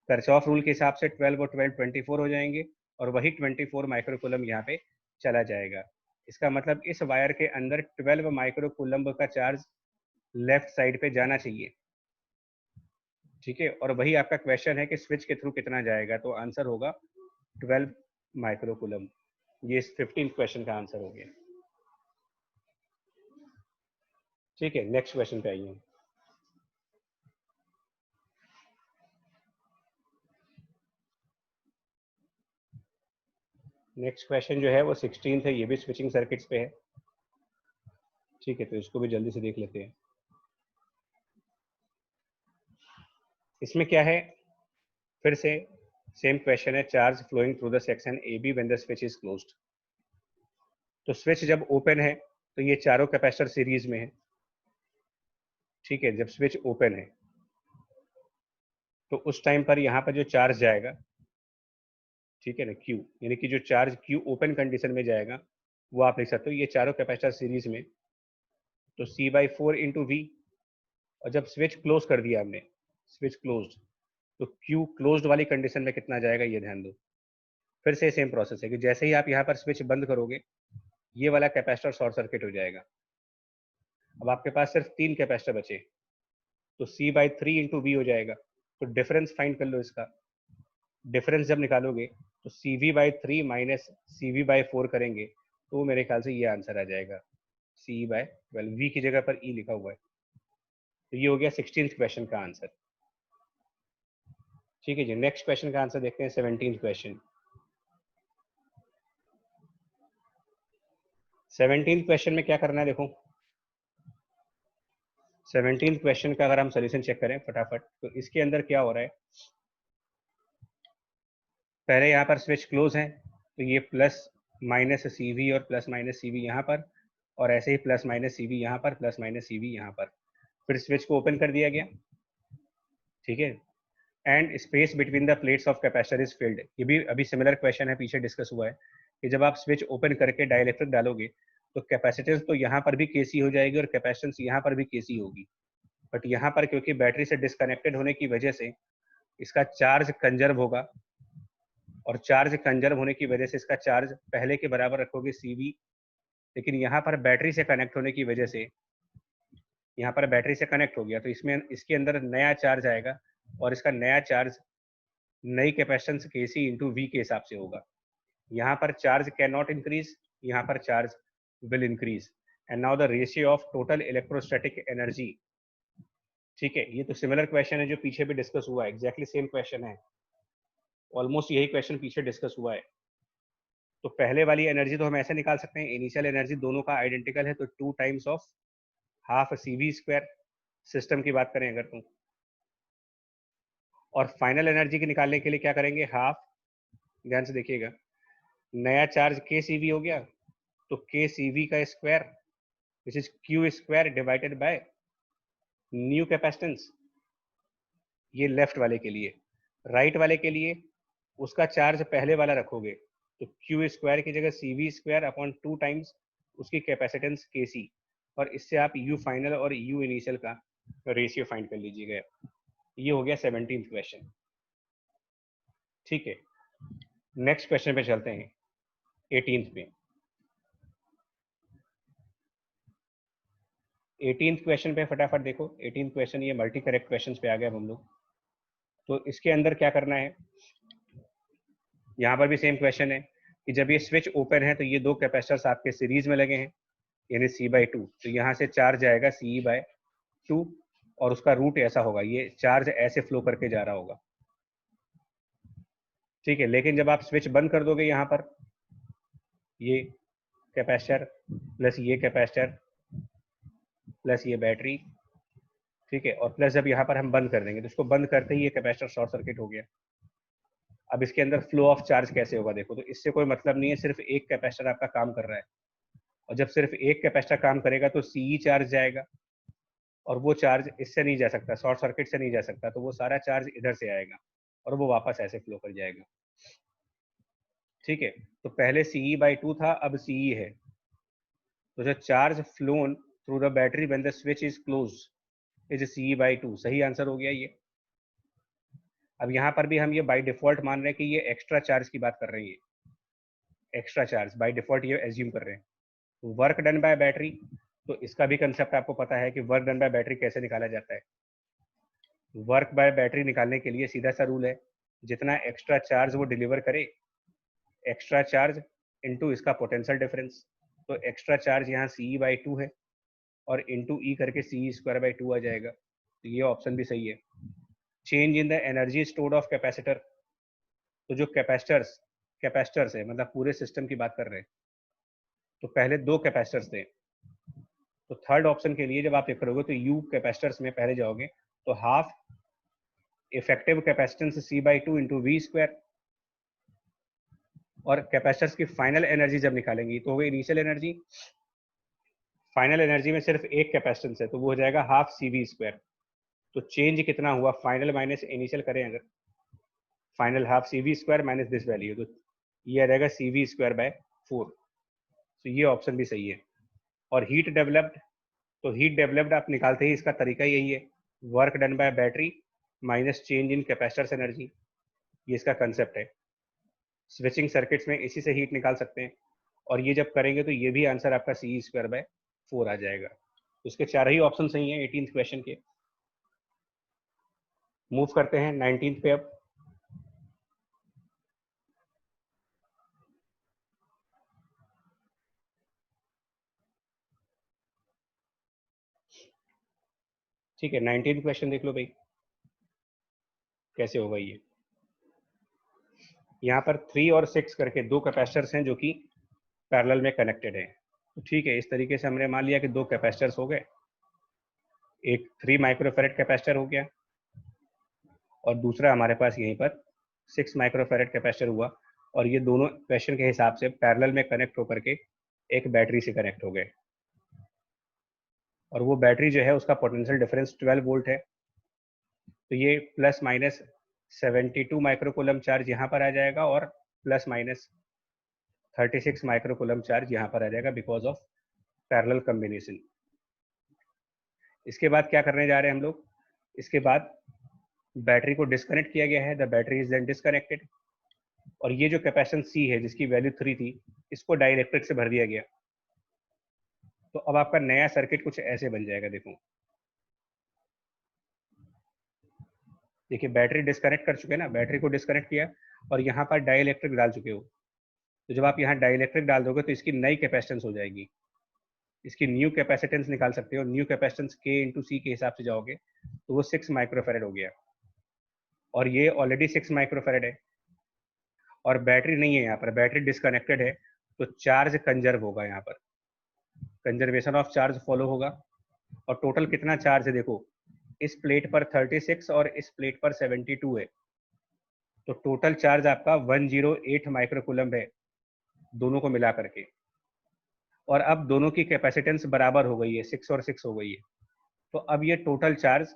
कर्चॉफ रूल के हिसाब से 12 और 12 24 हो जाएंगे और वही 24 माइक्रोकुलम यहाँ पे चला जाएगा। इसका मतलब इस वायर के अंदर 12 माइक्रोकुलम का चार्ज लेफ्ट साइड पे जाना चाहिए। ठीक है, और वही आपका क्वेश्चन है कि स्विच के थ्रू कितना जाएगा, तो आंसर होगा 12 माइक्रोकुलम। ये 15 क्वेश्चन का आंसर हो गया। ठीक है, नेक्स्ट क्वेश्चन पे आइए। नेक्स्ट क्वेश्चन जो है वो 16 है, ये भी स्विचिंग सर्किट्स पे है। ठीक है, तो इसको भी जल्दी से देख लेते हैं। इसमें क्या है, फिर से सेम क्वेश्चन है, charge flowing through the section A B when the switch is closed. तो स्विच जब ओपन है तो ये चारों कैपेसिटर सीरीज में है, ठीक है। जब स्विच ओपन है तो उस टाइम पर यहाँ पर जो चार्ज जाएगा, ठीक है ना, क्यू, यानी कि जो चार्ज क्यू ओपन कंडीशन में जाएगा वो आप लिख सकते हो, ये चारों कैपेसिटर सीरीज में, तो C/4 इंटू वी। और जब स्विच क्लोज कर दिया हमने, स्विच क्लोज, तो क्यू क्लोज्ड वाली कंडीशन में कितना जाएगा ये ध्यान दो। फिर से सेम प्रोसेस है कि जैसे ही आप यहाँ पर स्विच बंद करोगे ये वाला कैपेसिटर शॉर्ट सर्किट हो जाएगा। अब आपके पास सिर्फ 3 कैपेसिटर बचे, तो C/3 इंटू वी हो जाएगा। तो डिफरेंस फाइंड कर लो इसका। डिफरेंस जब निकालोगे तो CV/3 माइनस CV/4 करेंगे तो मेरे ख्याल से ये आंसर आ जाएगा, C/12। वी की जगह पर ई लिखा हुआ है। तो ये हो गया 16th क्वेश्चन का आंसर। ठीक है जी, नेक्स्ट क्वेश्चन का आंसर देखते हैं, 17th क्वेश्चन। 17th क्वेश्चन में क्या करना है देखो। 17th क्वेश्चन का अगर हम सोल्यूशन चेक करें फटाफट, तो इसके अंदर क्या हो रहा है, पहले यहाँ पर स्विच क्लोज है तो ये प्लस माइनस CV और प्लस माइनस CV यहाँ पर, और ऐसे ही प्लस माइनस CV यहाँ पर, प्लस माइनस CV यहाँ पर। फिर स्विच को ओपन कर दिया गया, ठीक है। And space between the plates of capacitor is filled. ये भी अभी सिमिलर क्वेश्चन है, पीछे डिस्कस हुआ है कि जब आप स्विच ओपन करके डाइलेक्ट्रिक डालोगे तो कैपेसिटेंस तो यहाँ पर भी केसी हो जाएगी और कैपेसिटेंस यहाँ पर भी केसी होगी। बट यहाँ पर क्योंकि बैटरी से डिस्कनेक्टेड होने की वजह से इसका चार्ज कंजर्व होगा, और चार्ज कंजर्व होने की वजह से इसका चार्ज पहले के बराबर रखोगे CV। लेकिन यहाँ पर बैटरी से कनेक्ट होने की वजह से, यहाँ पर बैटरी से कनेक्ट हो गया तो इसमें इसके अंदर नया चार्ज आएगा, और इसका नया चार्ज नई कैपेसिटेंस KC इंटू वी के हिसाब से होगा। यहाँ पर चार्ज कैन नॉट इंक्रीज, यहाँ पर charge will increase. And now the ratio of total electrostatic energy, ठीक है। ये तो सिमिलर क्वेश्चन है जो पीछे भी डिस्कस हुआ है, एग्जैक्टली सेम क्वेश्चन है, ऑलमोस्ट यही क्वेश्चन पीछे डिस्कस हुआ है। तो पहले वाली एनर्जी तो हम ऐसे निकाल सकते हैं, इनिशियल एनर्जी दोनों का आइडेंटिकल है तो 2 times of half CV², system की बात करें अगर तो। और फाइनल एनर्जी की निकालने के लिए क्या करेंगे, हाफ, ध्यान से देखिएगा, नया चार्ज KCV हो गया तो KCV का square which is Q² divided by new capacitance. ये लेफ्ट वाले के लिए। राइट वाले के लिए उसका चार्ज पहले वाला रखोगे तो Q² की जगह CV² अपॉन 2 टाइम्स उसकी कैपेसिटेंस KC, और इससे आप U फाइनल और U इनिशियल का रेशियो फाइंड कर लीजिएगा। ये हो गया 17th क्वेश्चन, ठीक है। नेक्स्ट क्वेश्चन पे चलते हैं, 18th पे। 18th क्वेश्चन पे फटाफट देखो। 18th क्वेश्चन ये मल्टी करेक्ट क्वेश्चंस पे आ गए हम लोग। तो इसके अंदर क्या करना है, यहाँ पर भी सेम क्वेश्चन है कि जब ये स्विच ओपन है तो ये दो कैपेसिटर्स आपके सीरीज में लगे हैं, यानी C/2। तो यहाँ से चार्ज आएगा CE/2, और उसका रूट ऐसा होगा, ये चार्ज ऐसे फ्लो करके जा रहा होगा, ठीक है। लेकिन जब आप स्विच बंद कर दोगे, यहाँ पर ये कैपेसिटर प्लस ये कैपेसिटर प्लस ये बैटरी, ठीक है, और प्लस जब यहाँ पर हम बंद कर देंगे तो इसको बंद करते ही ये कैपेसिटर शॉर्ट सर्किट हो गया। अब इसके अंदर फ्लो ऑफ चार्ज कैसे होगा देखो। तो इससे कोई मतलब नहीं है, सिर्फ एक कैपेसिटर आपका काम कर रहा है, और जब सिर्फ एक कैपेसिटर काम करेगा तो CE चार्ज जाएगा, और वो चार्ज इससे नहीं जा सकता, शॉर्ट सर्किट से नहीं जा सकता, तो वो सारा चार्ज इधर से आएगा और वो वापस ऐसे फ्लो कर जाएगा, ठीक है। तो पहले CE/2 था, अब CE है, तो जो charge phloem through the battery when the switch is close is CE/2। सही आंसर हो गया ये। अब यहाँ पर भी हम ये बाय डिफॉल्ट मान रहे हैं कि ये एक्स्ट्रा चार्ज की बात कर रहे हैं, ये एक्स्ट्रा चार्ज बाय डिफॉल्ट ये एज्यूम कर रहे हैं। वर्क डन बाय बैटरी, तो इसका भी कंसेप्ट आपको पता है कि वर्क डन बाय बैटरी कैसे निकाला जाता है। वर्क बाय बैटरी निकालने के लिए सीधा सा रूल है, जितना एक्स्ट्रा चार्ज वो डिलीवर करे, एक्स्ट्रा चार्ज इनटू इसका पोटेंशियल डिफरेंस। तो एक्स्ट्रा चार्ज यहाँ CE/2 है, और इनटू ई करके CE²/2 आ जाएगा। तो ये ऑप्शन भी सही है। Change in the energy stored of capacitor, तो जो कैपेसिटर्स है, मतलब पूरे सिस्टम की बात कर रहे हैं, तो पहले दो कैपेसिटर्स थे, तो थर्ड ऑप्शन के लिए जब आप करोगे तो यू कैपेसिटर्स में पहले जाओगे तो half effective capacitance C/2 into V² और कैपेसिटर्स की फाइनल एनर्जी जब निकालेंगी तो वो इनिशियल एनर्जी, फाइनल एनर्जी में सिर्फ एक कैपेसिटेंस है तो वो हो जाएगा हाफ CV स्क्वायर। तो चेंज कितना हुआ, फाइनल माइनस इनिशियल करें अगर, final half CV square minus this value, तो ये आ जाएगा CV स्क्वायर बाय 4। तो ये ऑप्शन भी सही है। और हीट डेवलप्ड, तो हीट डेवलप्ड आप निकालते ही इसका तरीका यही है, work done by battery minus change in capacitors energy, ये इसका कंसेप्ट है। स्विचिंग सर्किट्स में इसी से हीट निकाल सकते हैं, और ये जब करेंगे तो ये भी आंसर आपका CE स्क्वायर बाय 4 आ जाएगा। तो इसके चार ही ऑप्शन सही हैं 18th क्वेश्चन के। मूव करते हैं 19th पे अब। ठीक है, 19th क्वेश्चन देख लो भाई कैसे होगा ये। यहाँ पर 3 और 6 करके दो कैपेसिटर्स हैं जो कि पैरेलल में कनेक्टेड हैं। तो ठीक है, इस तरीके से हमने मान लिया कि दो कैपेसिटर्स हो गए, एक 3 माइक्रोफेरेड कैपेसिटर हो गया और दूसरा हमारे पास यहीं पर 6 माइक्रोफेरेड कैपेसिटर हुआ, और ये दोनों क्वेश्चन के हिसाब से पैरेलल में कनेक्ट होकर के एक बैटरी से कनेक्ट हो गए। और वो बैटरी जो है उसका पोटेंशियल डिफरेंस 12 वोल्ट है। तो ये प्लस माइनस 72 माइक्रोकूलम चार्ज यहाँ पर आ जाएगा और प्लस माइनस 36 माइक्रोकूलम चार्ज यहाँ पर आ जाएगा बिकॉज ऑफ पैरेलल कॉम्बिनेशन। इसके बाद क्या करने जा रहे हैं हम लोग, इसके बाद बैटरी को डिस्कनेक्ट किया गया है, the battery is then disconnected, और ये जो कैपेसिटेंस C है जिसकी वैल्यू 3 थी, इसको डाइलेक्ट्रिक से भर दिया गया। तो अब आपका नया सर्किट कुछ ऐसे बन जाएगा। देखो, देखिए बैटरी डिस्कनेक्ट कर चुके हैं ना, बैटरी को डिस्कनेक्ट किया और यहाँ पर डाइलेक्ट्रिक डाल चुके हो। तो जब आप यहाँ डाइलेक्ट्रिक डाल दोगे तो इसकी नई कैपेसिटेंस हो जाएगी, इसकी न्यू कैपेसिटेंस निकाल सकते हो। New capacitance K into C के हिसाब से जाओगे तो वो 6 माइक्रोफेरेड हो गया, और ये ऑलरेडी 6 माइक्रोफेरेड है और बैटरी नहीं है यहाँ पर, बैटरी डिस्कनेक्टेड है, तो चार्ज कंजर्व होगा, यहाँ पर कंजर्वेशन ऑफ चार्ज फॉलो होगा। और टोटल कितना चार्ज है देखो, इस प्लेट पर 36 और इस प्लेट पर 72 है, तो टोटल चार्ज आपका 108 माइक्रोकूलम है दोनों को मिला करके। और अब दोनों की कैपेसिटेंस बराबर हो गई है, 6 और 6 हो गई है, तो अब ये टोटल चार्ज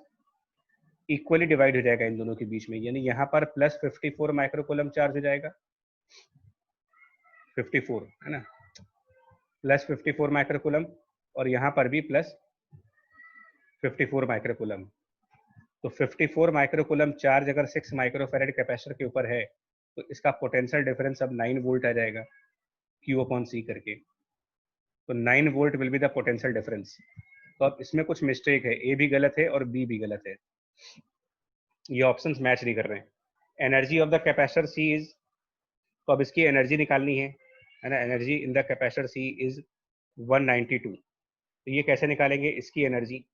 इक्वली डिवाइड हो जाएगा इन दोनों के बीच में, यानी यहाँ पर प्लस 54 माइक्रोकूलम चार्ज हो जाएगा, 54 है ना, प्लस 54 माइक्रोकूलम, और यहाँ पर भी प्लस 54 माइक्रोकूलम। तो 54 माइक्रोकूलम चार्ज अगर 6 माइक्रोफेरेड कैपेसिटर के ऊपर है तो इसका पोटेंशियल डिफरेंस अब 9 वोल्ट आ जाएगा Q अपॉन C करके। तो 9 volt will be the potential difference. तो अब इसमें कुछ मिस्टेक है, A भी गलत है और B भी गलत है, ये ऑप्शंस मैच नहीं कर रहे हैं। Energy of the capacitor C is, तो अब इसकी एनर्जी निकालनी है ना, energy in the capacitor C is 192। तो ये कैसे निकालेंगे इसकी एनर्जी,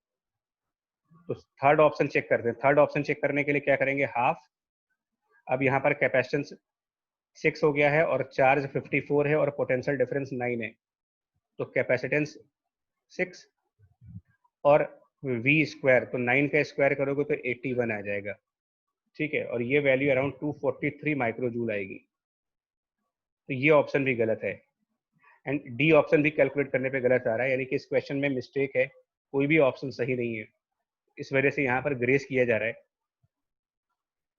तो थर्ड ऑप्शन चेक करते हैं। थर्ड ऑप्शन चेक करने के लिए क्या करेंगे, हाफ, अब यहाँ पर कैपेसिटेंस 6 हो गया है और चार्ज 54 है और पोटेंशियल डिफरेंस 9 है, तो कैपेसिटेंस 6 और V स्क्वायर, तो 9 का स्क्वायर करोगे तो 81 आ जाएगा, ठीक है, और ये वैल्यू अराउंड 243 माइक्रोजूल आएगी। तो ये ऑप्शन भी गलत है, एंड डी ऑप्शन भी कैलकुलेट करने पे गलत आ रहा है, यानी कि इस क्वेश्चन में मिस्टेक है, कोई भी ऑप्शन सही नहीं है। इस वजह से यहाँ पर ग्रेस किया जा रहा है,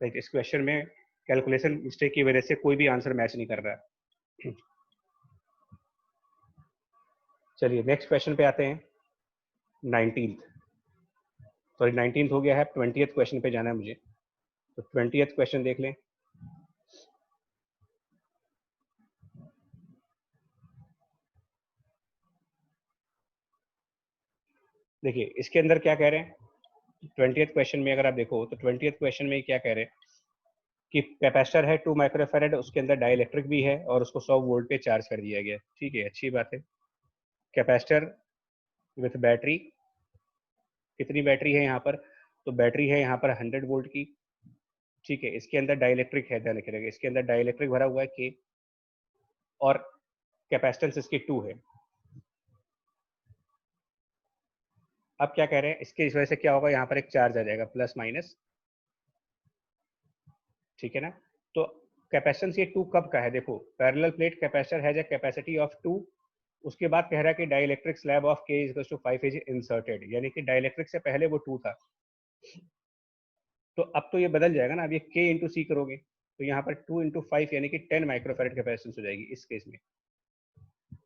लाइक इस क्वेश्चन में कैलकुलेशन मिस्टेक की वजह से कोई भी आंसर मैच नहीं कर रहा। चलिए नेक्स्ट क्वेश्चन पे आते हैं, 19th, सॉरी 19th हो गया है, 20th क्वेश्चन पे जाना है मुझे, तो 20th क्वेश्चन देख लें। देखिए इसके अंदर क्या कह रहे हैं, 20th क्वेश्चन में अगर आप देखो तो 20th क्वेश्चन में क्या कह रहे हैं कि कैपेसिटर है 2 माइक्रोफेरेड, उसके अंदर डाइलेक्ट्रिक भी है और उसको 100 वोल्ट पे चार्ज कर दिया गया, ठीक है, अच्छी बात है। कैपेसिटर विथ बैटरी, कितनी बैटरी है यहाँ पर, तो बैटरी है यहाँ पर 100 वोल्ट की, ठीक है, इसके अंदर डाइलेक्ट्रिक है, ध्यान रखिएगा, इसके अंदर डाइलेक्ट्रिक भरा हुआ है K, और कैपेसिटेंस इसकी 2 है। अब क्या कह रहे हैं, इसके इस वजह से क्या होगा, यहाँ पर एक चार्ज आ जाएगा प्लस माइनस, ठीक है ना। तो कैपेसिटेंस ये 2 कब का है? देखो, parallel plate capacitor has a capacity of 2, उसके बाद कह रहा है कि dielectric slab of K = 5 is inserted, यानी कि डाइलेक्ट्रिक से पहले वो 2 था। तो अब तो ये बदल जाएगा ना, अब ये K इंटू सी करोगे तो यहाँ पर 2 इंटू 5 यानी कि 10 माइक्रोफेरेड कैपेसिटेंस हो जाएगी इस केस में,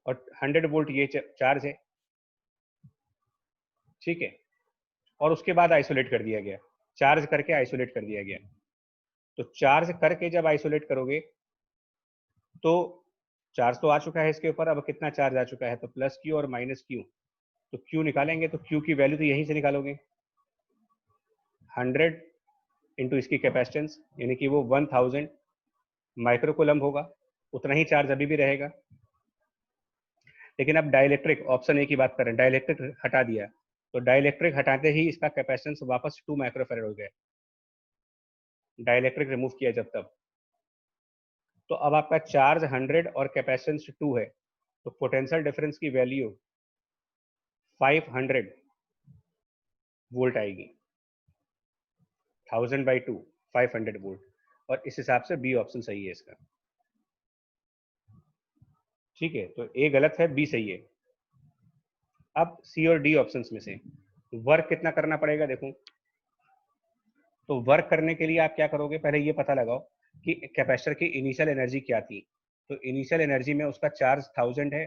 और 100 वोल्ट ये चार्ज है, ठीक है। और उसके बाद आइसोलेट कर दिया गया, चार्ज करके आइसोलेट कर दिया गया। तो चार्ज करके जब आइसोलेट करोगे तो चार्ज तो आ चुका है इसके ऊपर, अब कितना चार्ज आ चुका है, तो प्लस क्यू और माइनस क्यू। तो क्यू निकालेंगे तो क्यू की वैल्यू तो यहीं से निकालोगे, 100 इंटू इसकी कैपेसिटेंस, यानी कि वो 1000 माइक्रोकूलम होगा, उतना ही चार्ज अभी भी रहेगा। लेकिन अब डाइलेक्ट्रिक, ऑप्शन ए की बात करें, डाइलेक्ट्रिक हटा दिया, तो डाइलेक्ट्रिक हटाते ही इसका कैपेसिटेंस वापस 2 माइक्रोफेरेड हो गया, डाइलेक्ट्रिक रिमूव किया जब तब। तो अब आपका चार्ज 100 और कैपेसिटेंस 2 है, तो पोटेंशियल डिफरेंस की वैल्यू 500 वोल्ट आएगी, 1000/2 500 वोल्ट, और इस हिसाब से बी ऑप्शन सही है इसका, ठीक है। तो ए गलत है, बी सही है। अब सी और डी ऑप्शंस में से वर्क कितना करना पड़ेगा, देखो। तो वर्क करने के लिए आप क्या करोगे, पहले ये पता लगाओ कि कैपेसिटर की इनिशियल एनर्जी क्या थी। तो इनिशियल एनर्जी में उसका चार्ज 1000 है,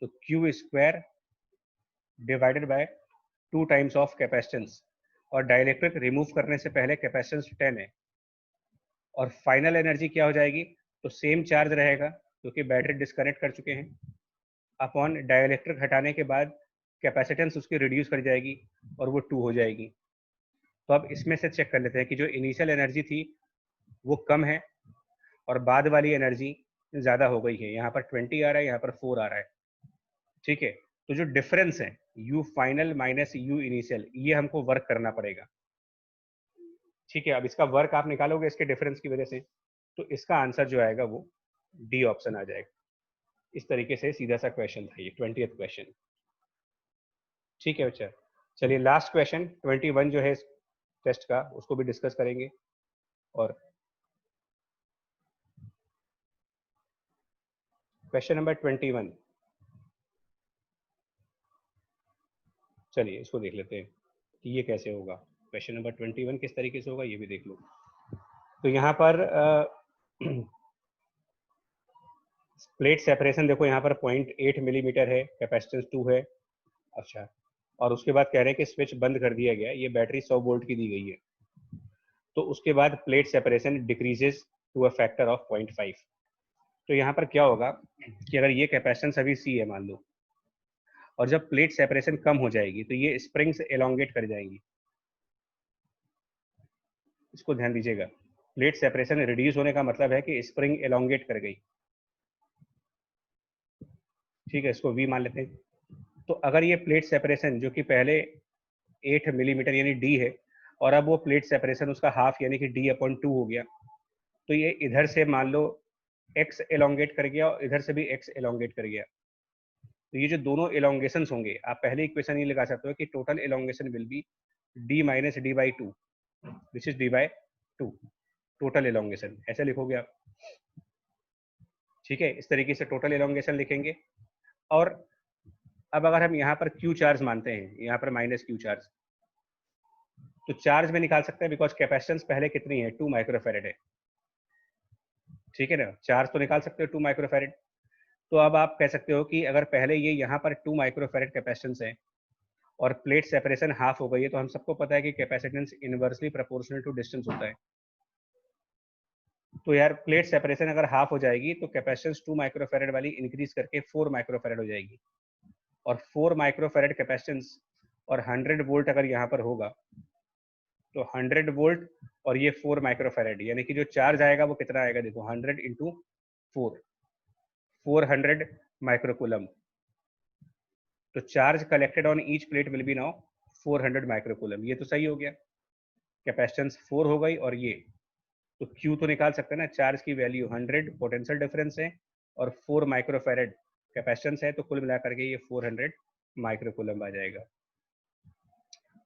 तो Q square divided by 2 times of capacitance, और डाइलेक्ट्रिक रिमूव करने से पहले कैपेसिटेंस 10 है, और फाइनल एनर्जी क्या हो जाएगी, तो सेम चार्ज रहेगा क्योंकि बैटरी डिस्कनेक्ट कर चुके हैं, अपॉन डाइलेक्ट्रिक हटाने के बाद कैपेसिटेंस उसकी रिड्यूस कर जाएगी और वो 2 हो जाएगी। तो अब इसमें से चेक कर लेते हैं कि जो इनिशियल एनर्जी थी वो कम है और बाद वाली एनर्जी ज़्यादा हो गई है, यहाँ पर 20 आ रहा है, यहाँ पर 4 आ रहा है, ठीक है। तो जो डिफरेंस है you final minus you initial, ये हमको वर्क करना पड़ेगा, ठीक है। अब इसका वर्क आप निकालोगे इसके डिफरेंस की वजह से, तो इसका आंसर जो आएगा वो डी ऑप्शन आ जाएगा। इस तरीके से सीधा सा क्वेश्चन था ये 20th क्वेश्चन, ठीक है बच्चा। चलिए लास्ट क्वेश्चन 21 जो है टेस्ट का, उसको भी डिस्कस करेंगे। और क्वेश्चन नंबर 21, चलिए इसको देख लेते हैं कि ये कैसे होगा। क्वेश्चन नंबर 21 किस तरीके से होगा ये भी देख लो। तो यहाँ पर प्लेट सेपरेशन देखो, यहाँ पर 0.8 मिलीमीटर है, कैपेसिटेंस 2 है, अच्छा। और उसके बाद कह रहे हैं कि स्विच बंद कर दिया गया, ये बैटरी 100 वोल्ट की दी गई है। तो उसके बाद plate separation decreases to a factor of 0.5। तो यहाँ पर क्या होगा कि अगर ये कैपेसिटेंस अभी सी है मान लो, और जब प्लेट सेपरेशन कम हो जाएगी तो ये स्प्रिंग्स एलोंगेट कर जाएंगी, इसको ध्यान दीजिएगा। प्लेट सेपरेशन रिड्यूस होने का मतलब है कि स्प्रिंग एलोंगेट कर गई, ठीक है, इसको वी मान लेते हैं। तो अगर ये प्लेट सेपरेशन जो कि पहले 8 मिलीमीटर यानी डी है, और अब वो प्लेट सेपरेशन उसका हाफ यानी कि d/2 हो गया, तो ये इधर से मान लो x एलोंगेट कर गया और इधर से भी x एलोंगेट कर गया। तो ये जो दोनों एलोंगेशन होंगे, आप पहले इक्वेशन ये लगा सकते हो कि total elongation will be d minus d/2 which is d/2, total elongation ऐसे लिखोगे आप, ठीक है। इस तरीके से टोटल एलोंगेशन लिखेंगे। और अब अगर हम यहाँ पर q चार्ज मानते हैं, यहाँ पर माइनस q चार्ज, तो चार्ज में निकाल सकते हैं बिकॉज कैपेसिटेंस पहले कितनी है, 2 माइक्रोफेरेड है, ठीक है ना। चार्ज तो निकाल सकते हो 2 माइक्रोफेरेड। तो अब आप कह सकते हो कि अगर पहले ये यहाँ पर 2 माइक्रोफेरेड कैपेसिटेंस है और प्लेट सेपरेशन हाफ हो गई है, तो हम सबको पता है कि capacitance inversely proportional to distance होता है। तो यार प्लेट सेपरेशन अगर हाफ हो जाएगी तो कैपेसिटेंस 2 माइक्रोफेरेड वाली इंक्रीज करके 4 माइक्रोफेरेड हो जाएगी, और 4 माइक्रोफेरेड कैपेसिटेंस और 100 वोल्ट अगर यहाँ पर होगा, तो 100 वोल्ट और ये 4 माइक्रोफेरेड, यानी कि जो चार्ज आएगा वो कितना आएगा, देखो 100 इंटू 4, 400 माइक्रोकूलम। तो charge collected on each plate will be now 400 microcoulomb, ये तो सही हो गया। कैपेसिटेंस 4 हो गई, और ये तो Q तो निकाल सकते हैं ना, चार्ज की वैल्यू 100 पोटेंशियल डिफरेंस है और 4 माइक्रोफेरेड कैपेसिटेंस है, तो कुल मिलाकर के ये 400 माइक्रोकूलम आ जाएगा।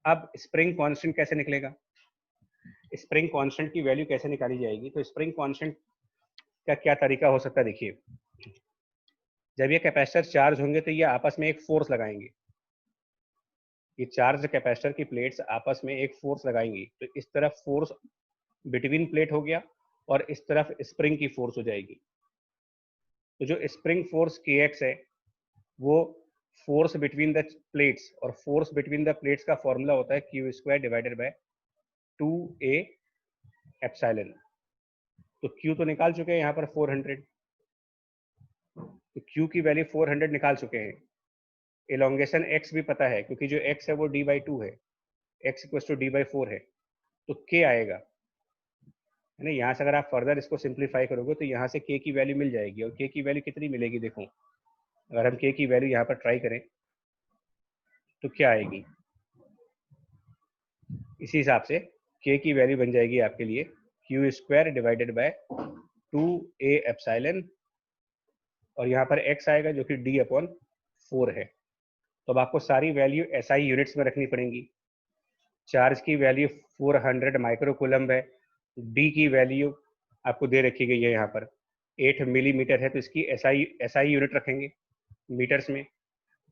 अब स्प्रिंग कांस्टेंट कैसे निकलेगा, स्प्रिंग कांस्टेंट की वैल्यू कैसे निकाली जाएगी, तो स्प्रिंग कांस्टेंट का क्या तरीका हो सकता है, देखिए जब ये कैपेसिटर चार्ज होंगे तो ये आपस में एक फोर्स लगाएंगे, ये चार्ज कैपेसिटर की प्लेट्स आपस में एक फोर्स लगाएंगी, तो इस तरफ फोर्स बिटवीन प्लेट हो गया और इस तरफ स्प्रिंग की फोर्स हो जाएगी। तो जो स्प्रिंग फोर्स kx है वो फोर्स बिटवीन द प्लेट्स, और फोर्स बिटवीन द प्लेट्स का फॉर्मूला होता है Q square divided by 2a epsilon. तो Q तो निकाल चुके हैं यहाँ पर 400, तो Q की वैल्यू 400 निकाल चुके हैं। एलोंगेशन x भी पता है क्योंकि जो x है वो d/2 है, x इक्वल टू d/4 है, तो k आएगा, है ना। यहाँ से अगर आप फर्दर इसको सिंप्लीफाई करोगे तो यहाँ से k की वैल्यू मिल जाएगी, और k की वैल्यू कितनी मिलेगी, देखो अगर हम k की वैल्यू यहाँ पर ट्राई करें तो क्या आएगी, इसी हिसाब से k की वैल्यू बन जाएगी आपके लिए Q square divided by 2a epsilon, और यहाँ पर x आएगा जो कि d/4 है। तो अब आपको सारी वैल्यू SI यूनिट्स में रखनी पड़ेंगी। चार्ज की वैल्यू 400 माइक्रोकूलम्ब है, d की वैल्यू आपको दे रखी गई है यहाँ पर 8 मिलीमीटर है, तो इसकी SI यूनिट रखेंगे मीटर्स में।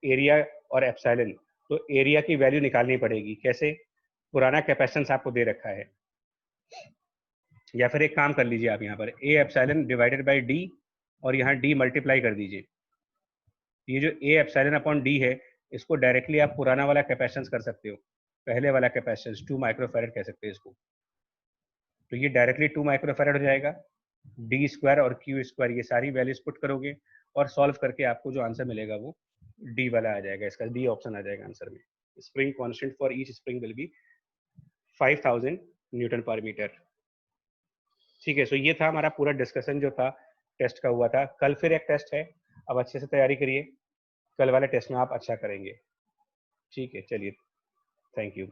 एरिया और एप्सिलॉन, तो एरिया की वैल्यू निकालनी पड़ेगी, कैसे, पुराना कैपेसिटेंस आपको दे रखा है, या फिर एक काम कर लीजिए आप यहाँ पर a epsilon divided by d और यहाँ d मल्टीप्लाई कर दीजिए। ये जो a एप्सिलॉन अपॉन d है इसको डायरेक्टली आप पुराना वाला कैपेसिटेंस कर सकते हो, पहले वाला कैपेसिटेंस 2 माइक्रोफैरड कह सकते हैं इसको, तो ये डायरेक्टली 2 माइक्रोफैरड हो जाएगा। डी स्क्वायर और क्यू स्क्वायर ये सारी वैल्यूज पुट करोगे और सॉल्व करके आपको जो आंसर मिलेगा वो डी वाला आ जाएगा, इसका डी ऑप्शन आ जाएगा आंसर में। Spring constant for each spring will be 5000 Newton पर मीटर। ठीक है, सो ये था हमारा पूरा डिस्कशन जो था टेस्ट का हुआ था। कल फिर एक टेस्ट है, अब अच्छे से तैयारी करिए, कल वाले टेस्ट में आप अच्छा करेंगे। ठीक है, चलिए, थैंक यू।